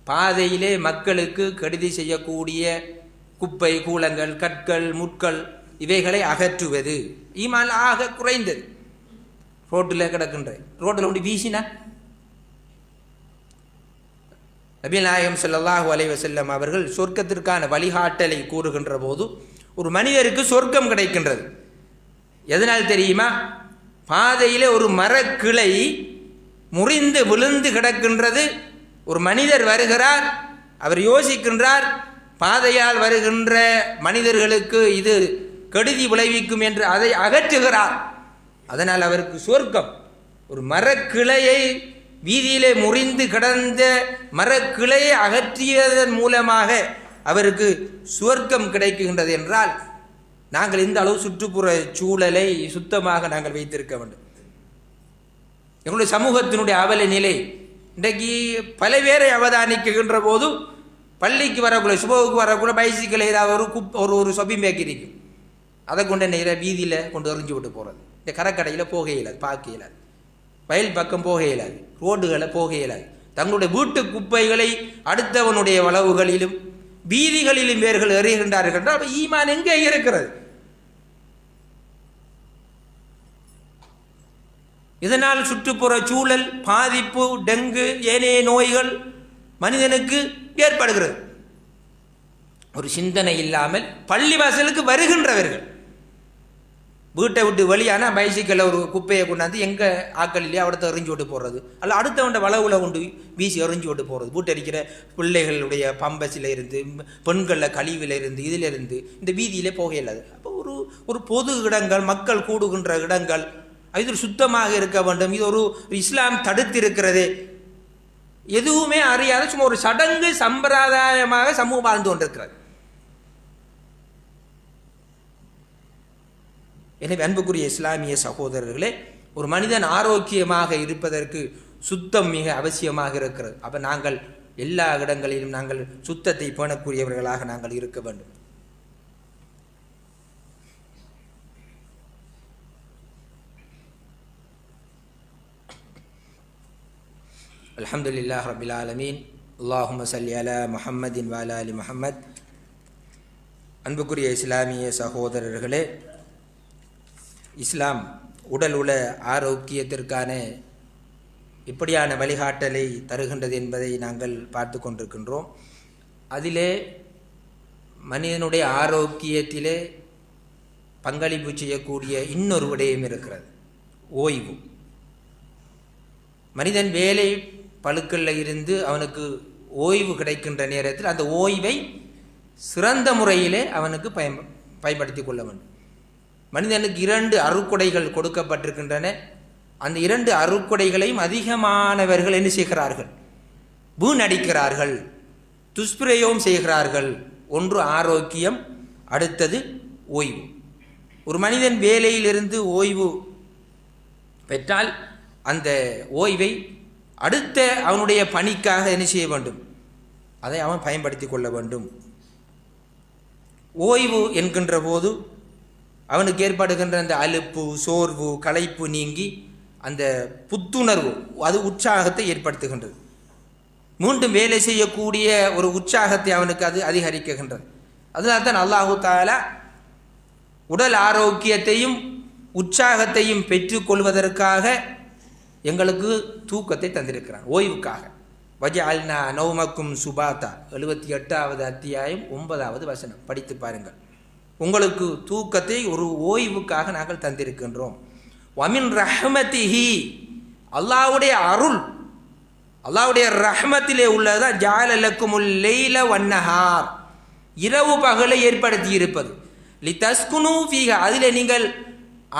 S1: பாதையிலே மக்களுக்கு கெடுதி செய்யக்கூடிய குப்பை கூலங்கள், கற்கள், முட்கள் இவைகளை அகற்றுவது ஈமான் ஆக குறைந்தது. ரோட்டில் கிடக்கின்ற, ரோட்டில் கொண்டு வீசினா நபி நாயகம் ஸல்லல்லாஹு அலைஹி வஸல்லம் அவர்கள் சொர்க்கத்திற்கான வழிகாட்டலை கூறுகின்ற போது, ஒரு மனிதருக்கு சொர்க்கம் கிடைக்கின்றது. எதனால் தெரியுமா? பாதையிலே ஒரு மரக்கிளை முறிந்து விழுந்து கிடக்கின்றது. ஒரு மனிதர் வருகிறார், அவர் யோசிக்கின்றார், பாதையால் வருகின்ற மனிதர்களுக்கு இது கெடுதி விளைவிக்கும் என்று அதை அகற்றுகிறார். அதனால் அவருக்கு சொர்க்கம். ஒரு மரக்கிளையை, வீதியிலே முறிந்து கிடந்த மரக்கிளையை அகற்றியதன் மூலமாக அவருக்கு சுவர்க்கம் கிடைக்கின்றது என்றால், நாங்கள் இந்த அளவு சுற்றுப்புற சூழலை சுத்தமாக நாங்கள் வைத்திருக்க வேண்டும். எங்களுடைய சமூகத்தினுடைய அவல நிலை இன்றைக்கு பல பேரை அவதானிக்கின்ற போது, பள்ளிக்கு வரக்குள்ள, சுபவுக்கு வரக்குள்ள பைசிக்கிள் ஏதாவது ஒரு சொபிங் பேக் இருக்கும், அதை கொண்டு நேர வீதியில் கொண்டு எறிஞ்சு விட்டு போகிறது. இந்த கரைக்கடையில் போக இயலாது, பார்க்க இயலாது, வயல் பக்கம் போக இயலாது, ரோடுகளை போக இயலாது. தங்களுடைய வீட்டு குப்பைகளை அடுத்தவனுடைய வளவுகளிலும் வீதிகளிலும் பேர்கள் எறிகின்றார்கள் என்றால் அப்போ ஈமான் எங்கே இருக்கிறது? இதனால் சுற்றுப்புற சூழல் பாதிப்பு, டெங்கு, ஏனைய நோய்கள் மனிதனுக்கு ஏற்படுகிறது. ஒரு சிந்தனை இல்லாமல் பள்ளிவாசலுக்கு வருகின்றவர்கள் வீட்டை விட்டு வெளியான பைசிக்கல்ல ஒரு குப்பையை கொண்டாந்து எங்க ஆக்கள் இல்லையா அவடத்தை எறிஞ்சு விட்டு போடுறது, அல்ல அடுத்தவண்ட வளவுல கொண்டு வீசி எறிஞ்சு விட்டு போடுறது. வீட்டடிக்கிற பிள்ளைகளுடைய பம்பஸில் இருந்து, பெண்களில் கழிவில் இருந்து, இதில் இருந்து இந்த வீதியிலே போக இயலாது. அப்போ ஒரு பொது இடங்கள், மக்கள் கூடுகின்ற இடங்கள், இது சுத்தமாக இருக்க வேண்டும். இது ஒரு இஸ்லாம் தடுத்திருக்கிறது. எதுவுமே அறியாத சும்மா ஒரு சடங்கு சம்பிரதாயமாக சமூகம் வாழ்ந்து கொண்டிருக்கிறது. எனவே அன்புக்குரிய இஸ்லாமிய சகோதரர்களே, ஒரு மனிதன் ஆரோக்கியமாக இருப்பதற்கு சுத்தம் மிக அவசியமாக இருக்கிறது. அப்போ நாங்கள் எல்லா இடங்களிலும் நாங்கள் சுத்தத்தை பேணக்கூடியவர்களாக நாங்கள் இருக்க வேண்டும். அல்ஹம்துலில்லாஹ் ரப்பில் ஆலமீன். அல்லாஹும்ம ஸல்லி அலா முஹம்மதின் வ அலா ஆலி முஹம்மத். அன்புக்குரிய இஸ்லாமிய சகோதரர்களே, இஸ்லாம் உடல் உள்ள ஆரோக்கியத்திற்கான இப்படியான வழிகாட்டலை தருகின்றது என்பதை நாங்கள் பார்த்து கொண்டிருக்கின்றோம். அதிலே மனிதனுடைய ஆரோக்கியத்திலே பங்களிப்பு செய்யக்கூடிய இன்னொரு விடயம் இருக்கிறது, ஓய்வு. மனிதன் வேலை பளுக்களில் இருந்து அவனுக்கு ஓய்வு கிடைக்கின்ற நேரத்தில் அந்த ஓய்வை சிறந்த முறையிலே அவனுக்கு பயன்படுத்தி கொள்ள வேண்டும். மனிதனுக்கு 2 அருட்கொடைகள் கொடுக்கப்பட்டிருக்கின்றன. அந்த 2 அருட்கொடைகளையும் அதிகமானவர்கள் என்ன செய்கிறார்கள்? வீணடிக்கிறார்கள், துஷ்பிரயோகம் செய்கிறார்கள். ஒன்று ஆரோக்கியம், அடுத்தது ஓய்வு. ஒரு மனிதன் வேலையிலிருந்து ஓய்வு பெற்றால் அந்த ஓய்வை அடுத்த அவனுடைய பணிக்காக என்ன செய்ய வேண்டும்? அதை அவன் பயன்படுத்தி கொள்ள வேண்டும். ஓய்வு என்கின்ற போது அவனுக்கு ஏற்படுகின்ற அந்த அலுப்பு, சோர்வு, களைப்பு நீங்கி அந்த புத்துணர்வு, அது உற்சாகத்தை ஏற்படுத்துகின்றது. மீண்டும் வேலை செய்யக்கூடிய ஒரு உற்சாகத்தை அவனுக்கு அது அதிகரிக்கின்றது. அதனால தான் அல்லாஹு தஆலா உடல் ஆரோக்கியத்தையும் உற்சாகத்தையும் பெற்றுக்கொள்வதற்காக எங்களுக்கு தூக்கத்தை தந்திருக்கிறான், ஓய்வுக்காக. வஜஅல்னா நௌமக்கும் சுபாத்தா, 78வது அத்தியாயம் 9வது வசனம் படித்து பாருங்கள். உங்களுக்கு தூக்கத்தை ஒரு ஓய்வுக்காக நாங்கள் தந்திருக்கின்றோம். வமின் ரஹ்மதிஹி, அல்லாஹ்வுடைய அருள், அல்லாஹ்வுடைய ரஹ்மத்திலே உள்ளதுதான் ஜஅல லக்குமுல் லைல வன்னஹார், இரவு பகலை ஏற்படுத்தி இருப்பது. லிதஸ்குனு ஃபீஹா, அதிலே நீங்கள்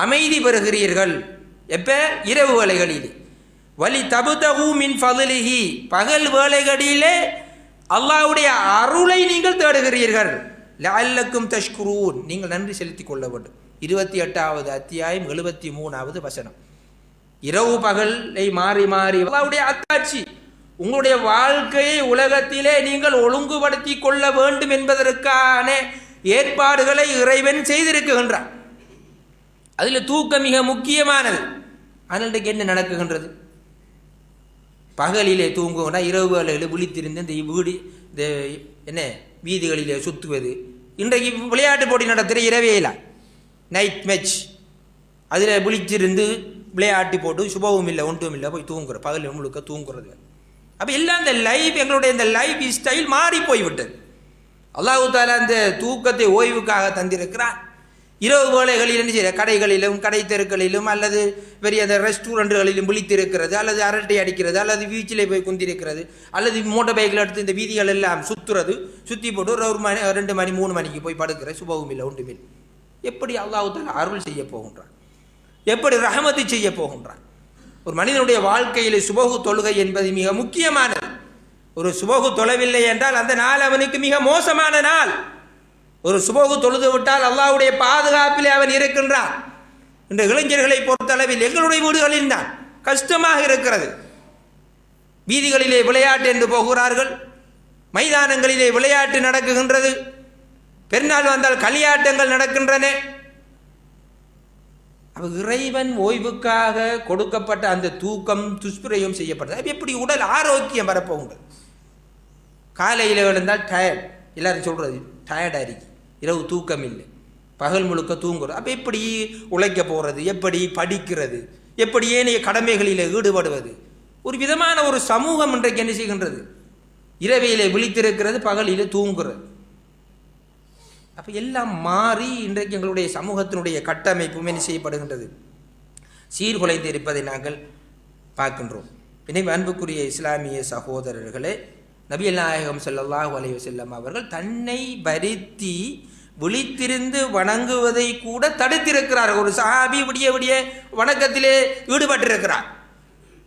S1: அமைதி பெறுகிறீர்கள். எப்ப? இரவு வேளைகளிலே. வலி தபுதகு மின் ஃபதுலிஹி, பகல் வேளைகளிலே அல்லாஹ்வுடைய அருளை நீங்கள் தேடுகிறீர்கள். லஅல்லக்கும் தஷ்குரூன், நீங்கள் நன்றி செலுத்திக் கொள்ள வேண்டும். 28வது அத்தியாயம் 73வது வசனம். இரவு பகலை மாறி மாறி அல்லாஹ்வுடைய அத்தாட்சி, உங்களுடைய வாழ்க்கையை உலகத்திலே நீங்கள் ஒழுங்குபடுத்தி கொள்ள வேண்டும் என்பதற்கான ஏற்பாடுகளை இறைவன் செய்திருக்கின்றான். அதில் தூக்கம் மிக முக்கியமானது. ஆனால் இன்றைக்கு என்ன நடக்குகின்றது? பகலிலே தூங்குகின்ற, இரவு வேளையில் விழித்திருந்து இந்த வீடு இந்த என்ன வீதிகளிலே சுற்றுவது. இன்றைக்கு விளையாட்டு போட்டி நடத்துகிற இரவேல நைட் மேட்ச், அதில் விழிச்சிருந்து விளையாட்டு போட்டு சுபவும் இல்லை ஒன்றும் இல்லை போய் தூங்குற, பகல் முழுக்க தூங்குறது. அப்போ எல்லாம் இந்த லைஃப், எங்களுடைய இந்த லைஃப் ஸ்டைல் மாறி போய்விட்டது. அல்லாஹ் தஆலா அந்த தூக்கத்தை ஓய்வுக்காக தந்திருக்கிறான். இரவு வேளைகளில் என்ன செய்ய, கடைகளிலும் கடை தெருக்களிலும் அல்லது பெரிய அந்த ரெஸ்டாரண்ட்டுகளிலும் விழித்திருக்கிறது, அல்லது அரட்டை அடிக்கிறது, அல்லது பீச்சிலே போய் குந்திருக்கிறது, அல்லது மோட்டர் பைக்கில் எடுத்து இந்த வீதிகள் எல்லாம் சுற்றுறது, சுற்றி போட்டு ஒரு மணி 2 மணி 3 மணிக்கு போய் படுக்கிற, சுபவும் இல்லை ஒன்றுமே. எப்படி அல்லாஹ் தஆலா அருள் செய்ய போகின்றான்? எப்படி ரஹமத்து செய்ய போகின்றான்? ஒரு மனிதனுடைய வாழ்க்கையில் சுபகு தொழுகை என்பது மிக முக்கியமானது. ஒரு சுபகு தொழவில்லை என்றால் அந்த நாள் அவனுக்கு மிக மோசமான நாள். ஒரு சுபகு தொழுது விட்டால் அல்லாஹ்வுடைய பாதுகாப்பிலே அவன் இருக்கின்றான். இந்த இளைஞர்களை பொறுத்தளவில் எங்களுடைய வீடுகளில் தான் கஷ்டமாக இருக்கிறது. வீதிகளிலே விளையாட்டு என்று போகிறார்கள், மைதானங்களிலே விளையாட்டு நடக்குகின்றது, பெருநாள் வந்தால் களியாட்டங்கள் நடக்கின்றன. இறைவன் ஓய்வுக்காக கொடுக்கப்பட்ட அந்த தூக்கம் துஷ்பிரயோகம் செய்யப்பட்டது. எப்படி உடல் ஆரோக்கியம் வரப்போகுங்கள்? காலையில் எழுந்தால் டயர்ட், எல்லாரும் சொல்கிறது டயர்டாக இருக்கு, இரவு தூக்கம் இல்லை, பகல் முழுக்க தூங்குறது. அப்போ எப்படி உழைக்க போகிறது? எப்படி படிக்கிறது? எப்படி ஏனைய கடமைகளில் ஈடுபடுவது? ஒரு விதமான ஒரு சமூகம் இன்றைக்கு என்ன செய்கின்றது? இரவையிலே விழித்திருக்கிறது, பகலிலே தூங்குறது. அப்போ எல்லாம் மாறி இன்றைக்கு எங்களுடைய சமூகத்தினுடைய கட்டமைப்பும் என்ன செய்யப்படுகின்றது? சீர்குலைந்து இருப்பதை நாங்கள் பார்க்கின்றோம். எனவே அன்புக்குரிய இஸ்லாமிய சகோதரர்களே, நபிகள் நாயகம் ஸல்லல்லாஹு அலைஹி வஸல்லம் அவர்கள் தன்னை வருத்தி விழித்திருந்து வணங்குவதை கூட தடுத்திருக்கிறார். ஒரு சஹாபி விடிய விடிய வணக்கத்திலே ஈடுபட்டிருக்கிறார்.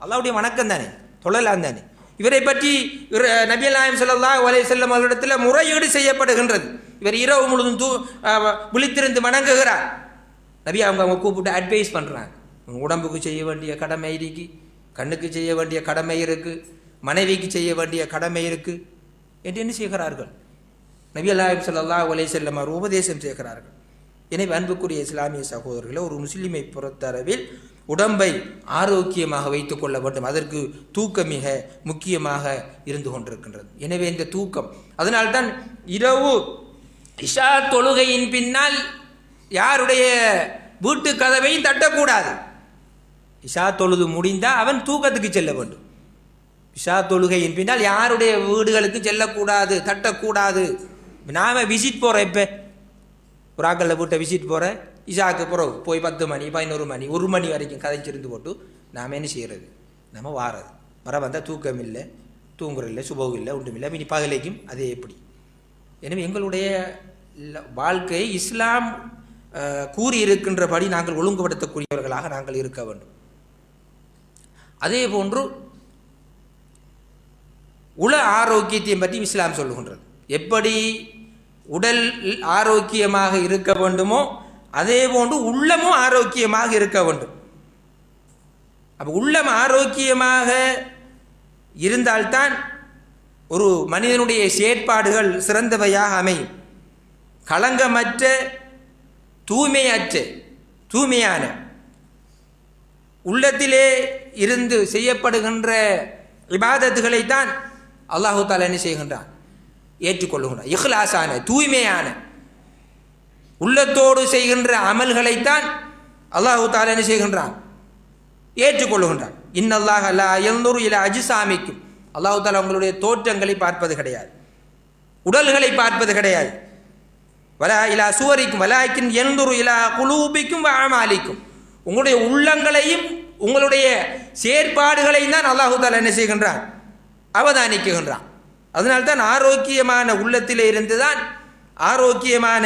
S1: அல்லாஹ்வுடைய வணக்கம் தானே, தொழலாம் தானே. இவரை பற்றி நபிகள் நாயகம் ஸல்லல்லாஹு அலைஹி வஸல்லம் அவர்களிடத்தில் முறையீடு செய்யப்படுகின்றது. இவர் இரவு முழுதும் விழித்திருந்து வணங்குகிறார். நபி அவங்க கூப்பிட்டு அட்வைஸ் பண்ணுறாங்க. உடம்புக்கு செய்ய வேண்டிய கடமை இருக்கு, கண்ணுக்கு செய்ய வேண்டிய கடமை இருக்கு, மனைவிக்கு செய்ய வேண்டிய கடமை இருக்கு என்று என்ன செய்கிறார்கள்? நபி நாயகம் ஸல்லல்லாஹு அலைஹி வஸல்லம் அவர் உபதேசம் செய்கிறார்கள். எனவே அன்புக்குரிய இஸ்லாமிய சகோதரர்களை, ஒரு முஸ்லிமை பொறுத்தளவில் உடம்பை ஆரோக்கியமாக வைத்துக் கொள்ள வேண்டும். அதற்கு தூக்கம் மிக முக்கியமாக இருந்து கொண்டிருக்கின்றது. எனவே இந்த தூக்கம், அதனால்தான் இரவு இஷா தொழுகையின் பின்னால் யாருடைய வீட்டு கதவையும் தட்டக்கூடாது. இஷா தொழுது முடிந்தால் அவன் தூக்கத்துக்கு செல்ல வேண்டும். இஷா தொழுகையின் பின்னால் யாருடைய வீடுகளுக்கு செல்லக்கூடாது, தட்டக்கூடாது. நாம விசிட் போகிறோம், இப்போ ஒரு ஆக்களில் வீட்டை விசிட் போகிறேன், இஷாவுக்கு பிறகு போய் 10 மணி 11 மணி 1 மணி வரைக்கும் கதைச்சிருந்து போட்டு நாம் என்ன செய்கிறது? நம்ம வாரது வர வந்தால் தூக்கம் இல்லை, தூங்குறதில்லை, சுபவும் இல்லை, ஒன்றும் இல்லை. இனி பகலைக்கும் அதே எப்படி? எனவே எங்களுடைய வாழ்க்கையை இஸ்லாம் கூறியிருக்கின்றபடி நாங்கள் ஒழுங்குபடுத்தக்கூடியவர்களாக நாங்கள் இருக்க வேண்டும். அதே போன்று உள ஆரோக்கியத்தையும் பற்றி இஸ்லாம் சொல்லுகின்றது. எப்படி உடல் ஆரோக்கியமாக இருக்க வேண்டுமோ அதே போன்று உள்ளமும் ஆரோக்கியமாக இருக்க வேண்டும். அப்போ உள்ளம் ஆரோக்கியமாக இருந்தால்தான் ஒரு மனிதனுடைய செயற்பாடுகள் சிறந்தவையாக அமையும். களங்கமற்ற தூய்மையான உள்ளத்திலே இருந்து செய்யப்படுகின்ற இபாதத்துகளைத்தான் அல்லாஹு தஆலா என்ன செய்கின்றான்? ஏற்றுக்கொள்ளுகின்றான். இஹ்லாஸான தூய்மையான உள்ளத்தோடு செய்கின்ற அமல்களைத்தான் அல்லாஹு தஆலா என்ன செய்கின்றான்? ஏற்றுக்கொள்ளுகின்றான். இன்னல்லாஹ லா யன்துரு இலா அஜ்சாமிக்கும், அல்லாஹு தஆலா உங்களுடைய தோற்றங்களை பார்ப்பது கிடையாது, உடல்களை பார்ப்பது கிடையாது. வலா இலா சுவரிக்கும் வலாக்கின் யன்துரு இலா குலூபிக்கும் வ அமாலிக்கும், உங்களுடைய உள்ளங்களையும் உங்களுடைய செயற்பாடுகளையும் தான் அல்லாஹு தஆலா என்ன செய்கின்றான்? அவதானிக்குகின்றான். அதனால்தான் ஆரோக்கியமான உள்ளத்திலே இருந்துதான் ஆரோக்கியமான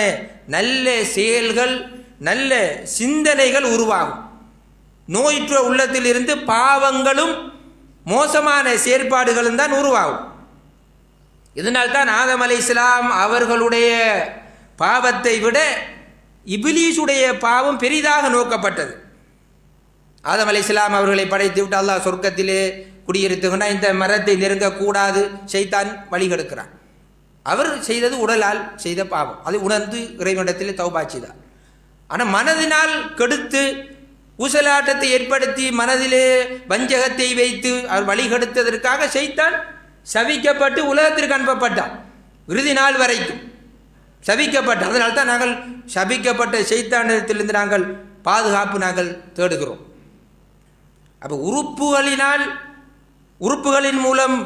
S1: நல்ல செயல்கள், நல்ல சிந்தனைகள் உருவாகும். நோயுற்ற உள்ளத்தில் இருந்து பாவங்களும் மோசமான செயற்பாடுகளும் தான் உருவாகும். இதனால்தான் ஆதம் அலைஹிஸ்ஸலாம் அவர்களுடைய பாவத்தை விட இபிலீசுடைய பாவம் பெரிதாக நோக்கப்பட்டது. ஆதம் அலைஹிஸ்ஸலாம் அவர்களை படைத்து விட்டு அல்லாஹ் சொர்க்கத்திலே குடியிருத்துங்கன்னா இந்த மரத்தை நெருங்கக்கூடாது, ஷைத்தான் வழி கெடுக்கிறான். அவர் செய்தது உடலால் செய்த பாவம், அது உணர்ந்து இறைவனிடத்திலே தௌபா செய்தார். ஆனால் மனதினால் கெடுத்து ஊசலாட்டத்தை ஏற்படுத்தி மனதிலே வஞ்சகத்தை வைத்து அவர் வழி கெடுத்ததற்காக ஷைத்தான் சபிக்கப்பட்டு உலகத்திற்கு அனுப்பப்பட்டான். இறுதி நாள் வரைக்கும் சபிக்கப்பட்டான். அதனால்தான் நாங்கள் சபிக்கப்பட்ட ஷைத்தானிடத்திலிருந்து நாங்கள் பாதுகாப்பு நாங்கள் தேடுகிறோம். அப்போ உறுப்புகளின் மூலம்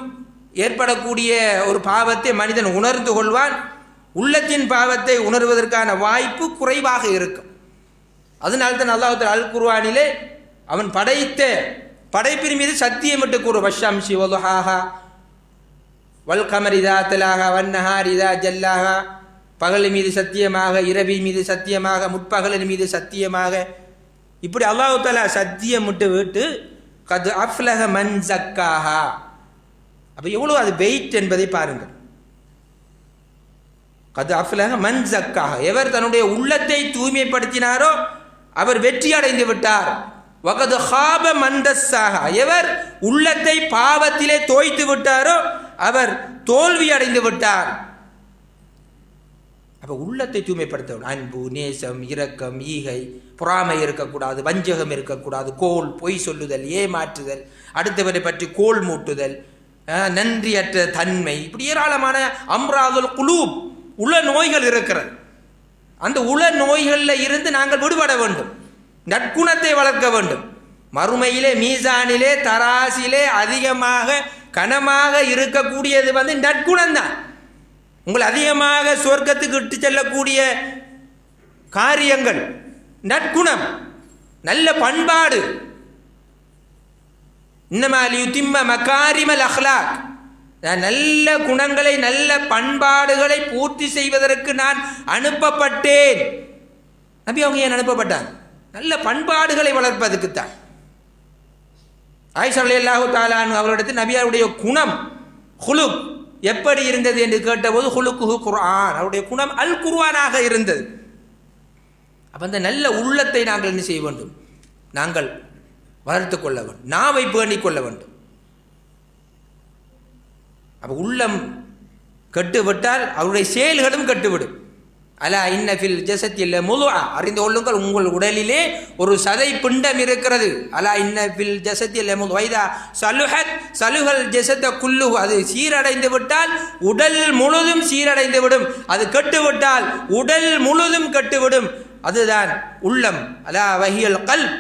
S1: ஏற்படக்கூடிய ஒரு பாவத்தை மனிதன் உணர்ந்து கொள்வான். உள்ளத்தின் பாவத்தை உணர்வதற்கான வாய்ப்பு குறைவாக இருக்கும். அதனால்தான் அல்லாஹ் அல் குர்ஆனிலே அவன் படைத்த படைப்பின் மீது சத்தியமிட்டு கூறு, வஷம்சி வதுஹாஹா வல் கமரி இதா தலாஹா வன்னஹாரி இதா ஜல்லாஹா, பகல் மீது சத்தியமாக, இரவின் மீது சத்தியமாக, முற்பகலின் மீது சத்தியமாக, இப்படி அல்லாஹ் தஆலா சத்தியமிட்டு விட்டு கத் அஃப்லஹ மன் ஸக்காஹா. அப்போ எவ்வளோ அது வெயிட் என்பதை பாருங்கள். கத் அஃப்லஹ மன் ஸக்காஹா, எவர் தன்னுடைய உள்ளத்தை தூய்மைப்படுத்தினாரோ அவர் வெற்றி அடைந்து விட்டார். வகது ஹாப மன் தஸ்ஸாஹா, எவர் உள்ளத்தை பாவத்திலே தோய்த்து விட்டாரோ அவர் தோல்வி அடைந்து விட்டார். அப்போ உள்ளத்தை தூய்மைப்படுத்த வேண்டும். அன்பு, நேசம், இரக்கம், ஈகை, பொறாமை இருக்கக்கூடாது, வஞ்சகம் இருக்கக்கூடாது, கோல், பொய் சொல்லுதல், ஏமாற்றுதல், அடுத்தவரை பற்றி கோல் மூட்டுதல், நன்றியற்ற தன்மை, இப்படி ஏராளமான அம்ராதுல் குலூப் உள நோய்கள் இருக்கிறது. அந்த உள நோய்களில் இருந்து நாங்கள் விடுபட வேண்டும். நற்குணத்தை வளர்க்க வேண்டும். மறுமையிலே மீசானிலே தராசிலே அதிகமாக கனமாக இருக்கக்கூடியது நற்குணம்தான். உங்களை அதிகமாக சொர்க்கத்துக்கு இட்டு செல்லக்கூடிய காரியங்கள் நற்குணம், நல்ல பண்பாடு. இன்னமா லியுத்திம்ம மகாரிமல் அஹ்லாக், நல்ல குணங்களை நல்ல பண்பாடுகளை பூர்த்தி செய்வதற்கு நான் அனுப்பப்பட்டேன். நபி அவங்க ஏன் அனுப்பப்பட்டாங்க? நல்ல பண்பாடுகளை வளர்ப்பதற்குத்தான். ஆயிஷா ரலியல்லாஹு தஆலா அவர்களிடத்தில் நபியாருடைய குணம் ஹுலுக் எப்படி இருந்தது என்று கேட்டபோது ஹுலுக்குஹு குர்ஆன், அவருடைய குணம் அல் குர்ஆனாக இருந்தது. அப்போ அந்த நல்ல உள்ளத்தை நாங்கள் என்ன செய்ய வேண்டும்? நாங்கள் வளர்த்து கொள்ள வேண்டும், நாவை பேணிக் கொள்ள வேண்டும். அப்போ உள்ளம் கெட்டுவிட்டால் அவருடைய செயல்களும் கெட்டுவிடும். அலா இன்ன ஃபில் ஜஸத்தில் முதுஆ, அறிந்து கொள்ளுங்கள் உங்கள் உடலிலே ஒரு சதை பிண்டம் இருக்கிறது. அலா இன்ன ஃபில் ஜஸத்தில் முதுஆ சலுஹத் சலுஹல் ஜஸத குல்லுஹு, அது சீரடைந்து விட்டால் உடல் முழுதும் சீரடைந்து விடும். அது கெட்டுவிட்டால் உடல் முழுதும் கெட்டுவிடும். அதுதான் உள்ளம். அலா வஹியல் கல்ப்,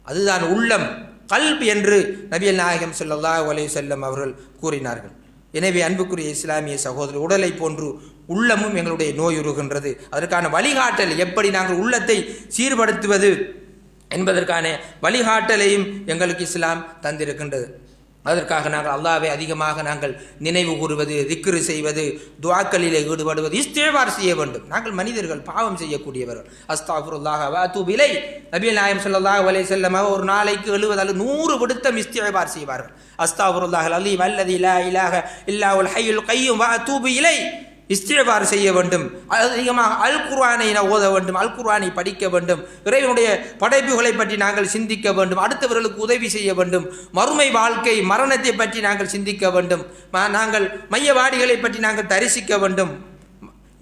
S1: அதுதான் உள்ளம், கல்ப் என்று நபிகள் நாயகம் ஸல்லல்லாஹு அலைஹி வஸல்லம் அவர்கள் கூறினார்கள். எனவே அன்புக்குரிய இஸ்லாமிய சகோதரர், உடலை போன்று உள்ளமும் எங்களுடைய நோயுறுகின்றது. அதற்கான வழிகாட்டல், எப்படி நாங்கள் உள்ளத்தை சீர்படுத்துவது என்பதற்கான வழிகாட்டலையும் எங்களுக்கு இஸ்லாம் தந்திருக்கின்றது. அதற்காக நாங்கள் அல்லாஹ்வை அதிகமாக நாங்கள் நினைவு கூறுவது, திக்ரு செய்வது, துஆக்களிலே ஈடுபடுவது, இஸ்திக்ஃபார் செய்ய வேண்டும். நாங்கள் மனிதர்கள், பாவம் செய்யக்கூடியவர்கள். அஸ்தக்ஃபிருல்லாஹ் வ அத்தூபு இலைஹ். நபிகள் நாயகம் ஸல்லல்லாஹு அலைஹி வஸல்லம் ஒரு நாளைக்கு 70 அல்லது 100 விடுத்தம் இஸ்திக்ஃபார் செய்வார்கள். அஸ்தக்ஃபிருல்லாஹல் அலீம் அல்லதி லா இலாஹ இல்லா ஹுல் ஹய்யுல் கய்யூம் வ அத்தூபு இலைஹ். இஸ்திக்ஃபார் செய்ய வேண்டும். அதிகமாக அல் குர்ஆனை ஓத வேண்டும், அல் குர்ஆனை படிக்க வேண்டும், இறைவனுடைய படைப்புகளை பற்றி நாங்கள் சிந்திக்க வேண்டும், அடுத்தவர்களுக்கு உதவி செய்ய வேண்டும், மறுமை வாழ்க்கை மரணத்தை பற்றி நாங்கள் சிந்திக்க வேண்டும், நாங்கள் மையவாடிகளை பற்றி நாங்கள் தரிசிக்க வேண்டும்.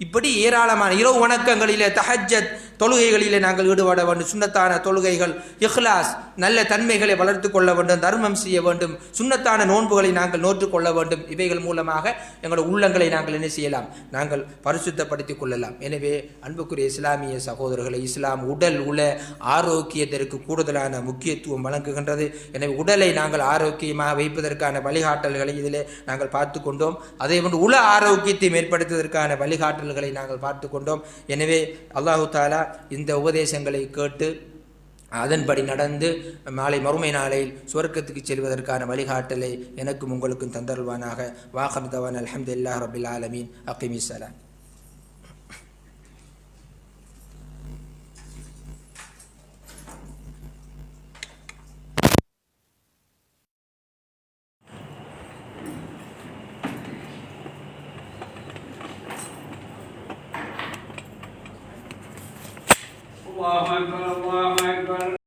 S1: இப்படி ஏராளமான இரவு வணக்கங்களிலே, தஹஜ்ஜத் தொழுகைகளிலே நாங்கள் ஈடுபட வேண்டும். சுன்னத்தான தொழுகைகள், இஹ்லாஸ், நல்ல தன்மைகளை வளர்த்து கொள்ள வேண்டும், தர்மம் செய்ய வேண்டும், சுன்னத்தான நோன்புகளை நாங்கள் நோற்றுக்கொள்ள வேண்டும். இவைகள் மூலமாக எங்களுடைய உள்ளங்களை நாங்கள் என்ன செய்யலாம்? நாங்கள் பரிசுத்தப்படுத்திக் கொள்ளலாம். எனவே அன்புக்குரிய இஸ்லாமிய சகோதரர்களை, இஸ்லாம் உடல் உள ஆரோக்கியத்திற்கு கூடுதலான முக்கியத்துவம் வழங்குகின்றது. எனவே உடலை நாங்கள் ஆரோக்கியமாக வைப்பதற்கான வழிகாட்டல்களை இதிலே நாங்கள் பார்த்து கொண்டோம். அதே போன்று உள ஆரோக்கியத்தை மேம்படுத்துவதற்கான வழிகாட்டல்களை நாங்கள் பார்த்து கொண்டோம். எனவே அல்லாஹு தஆலா இந்த உபதேசங்களை கேட்டு அதன்படி நடந்து நாளை மறுமை நாளையில் சுவர்க்கத்துக்கு செல்வதற்கான வழிகாட்டலை எனக்கும் உங்களுக்கும் தந்தருள்வானாக. வாஹர் தவான் அல்ஹம்துலில்லாஹி ரப்பில் ஆலமீன். அக்மிஸ்ஸலாம்.
S2: الله أكبر الله أكبر.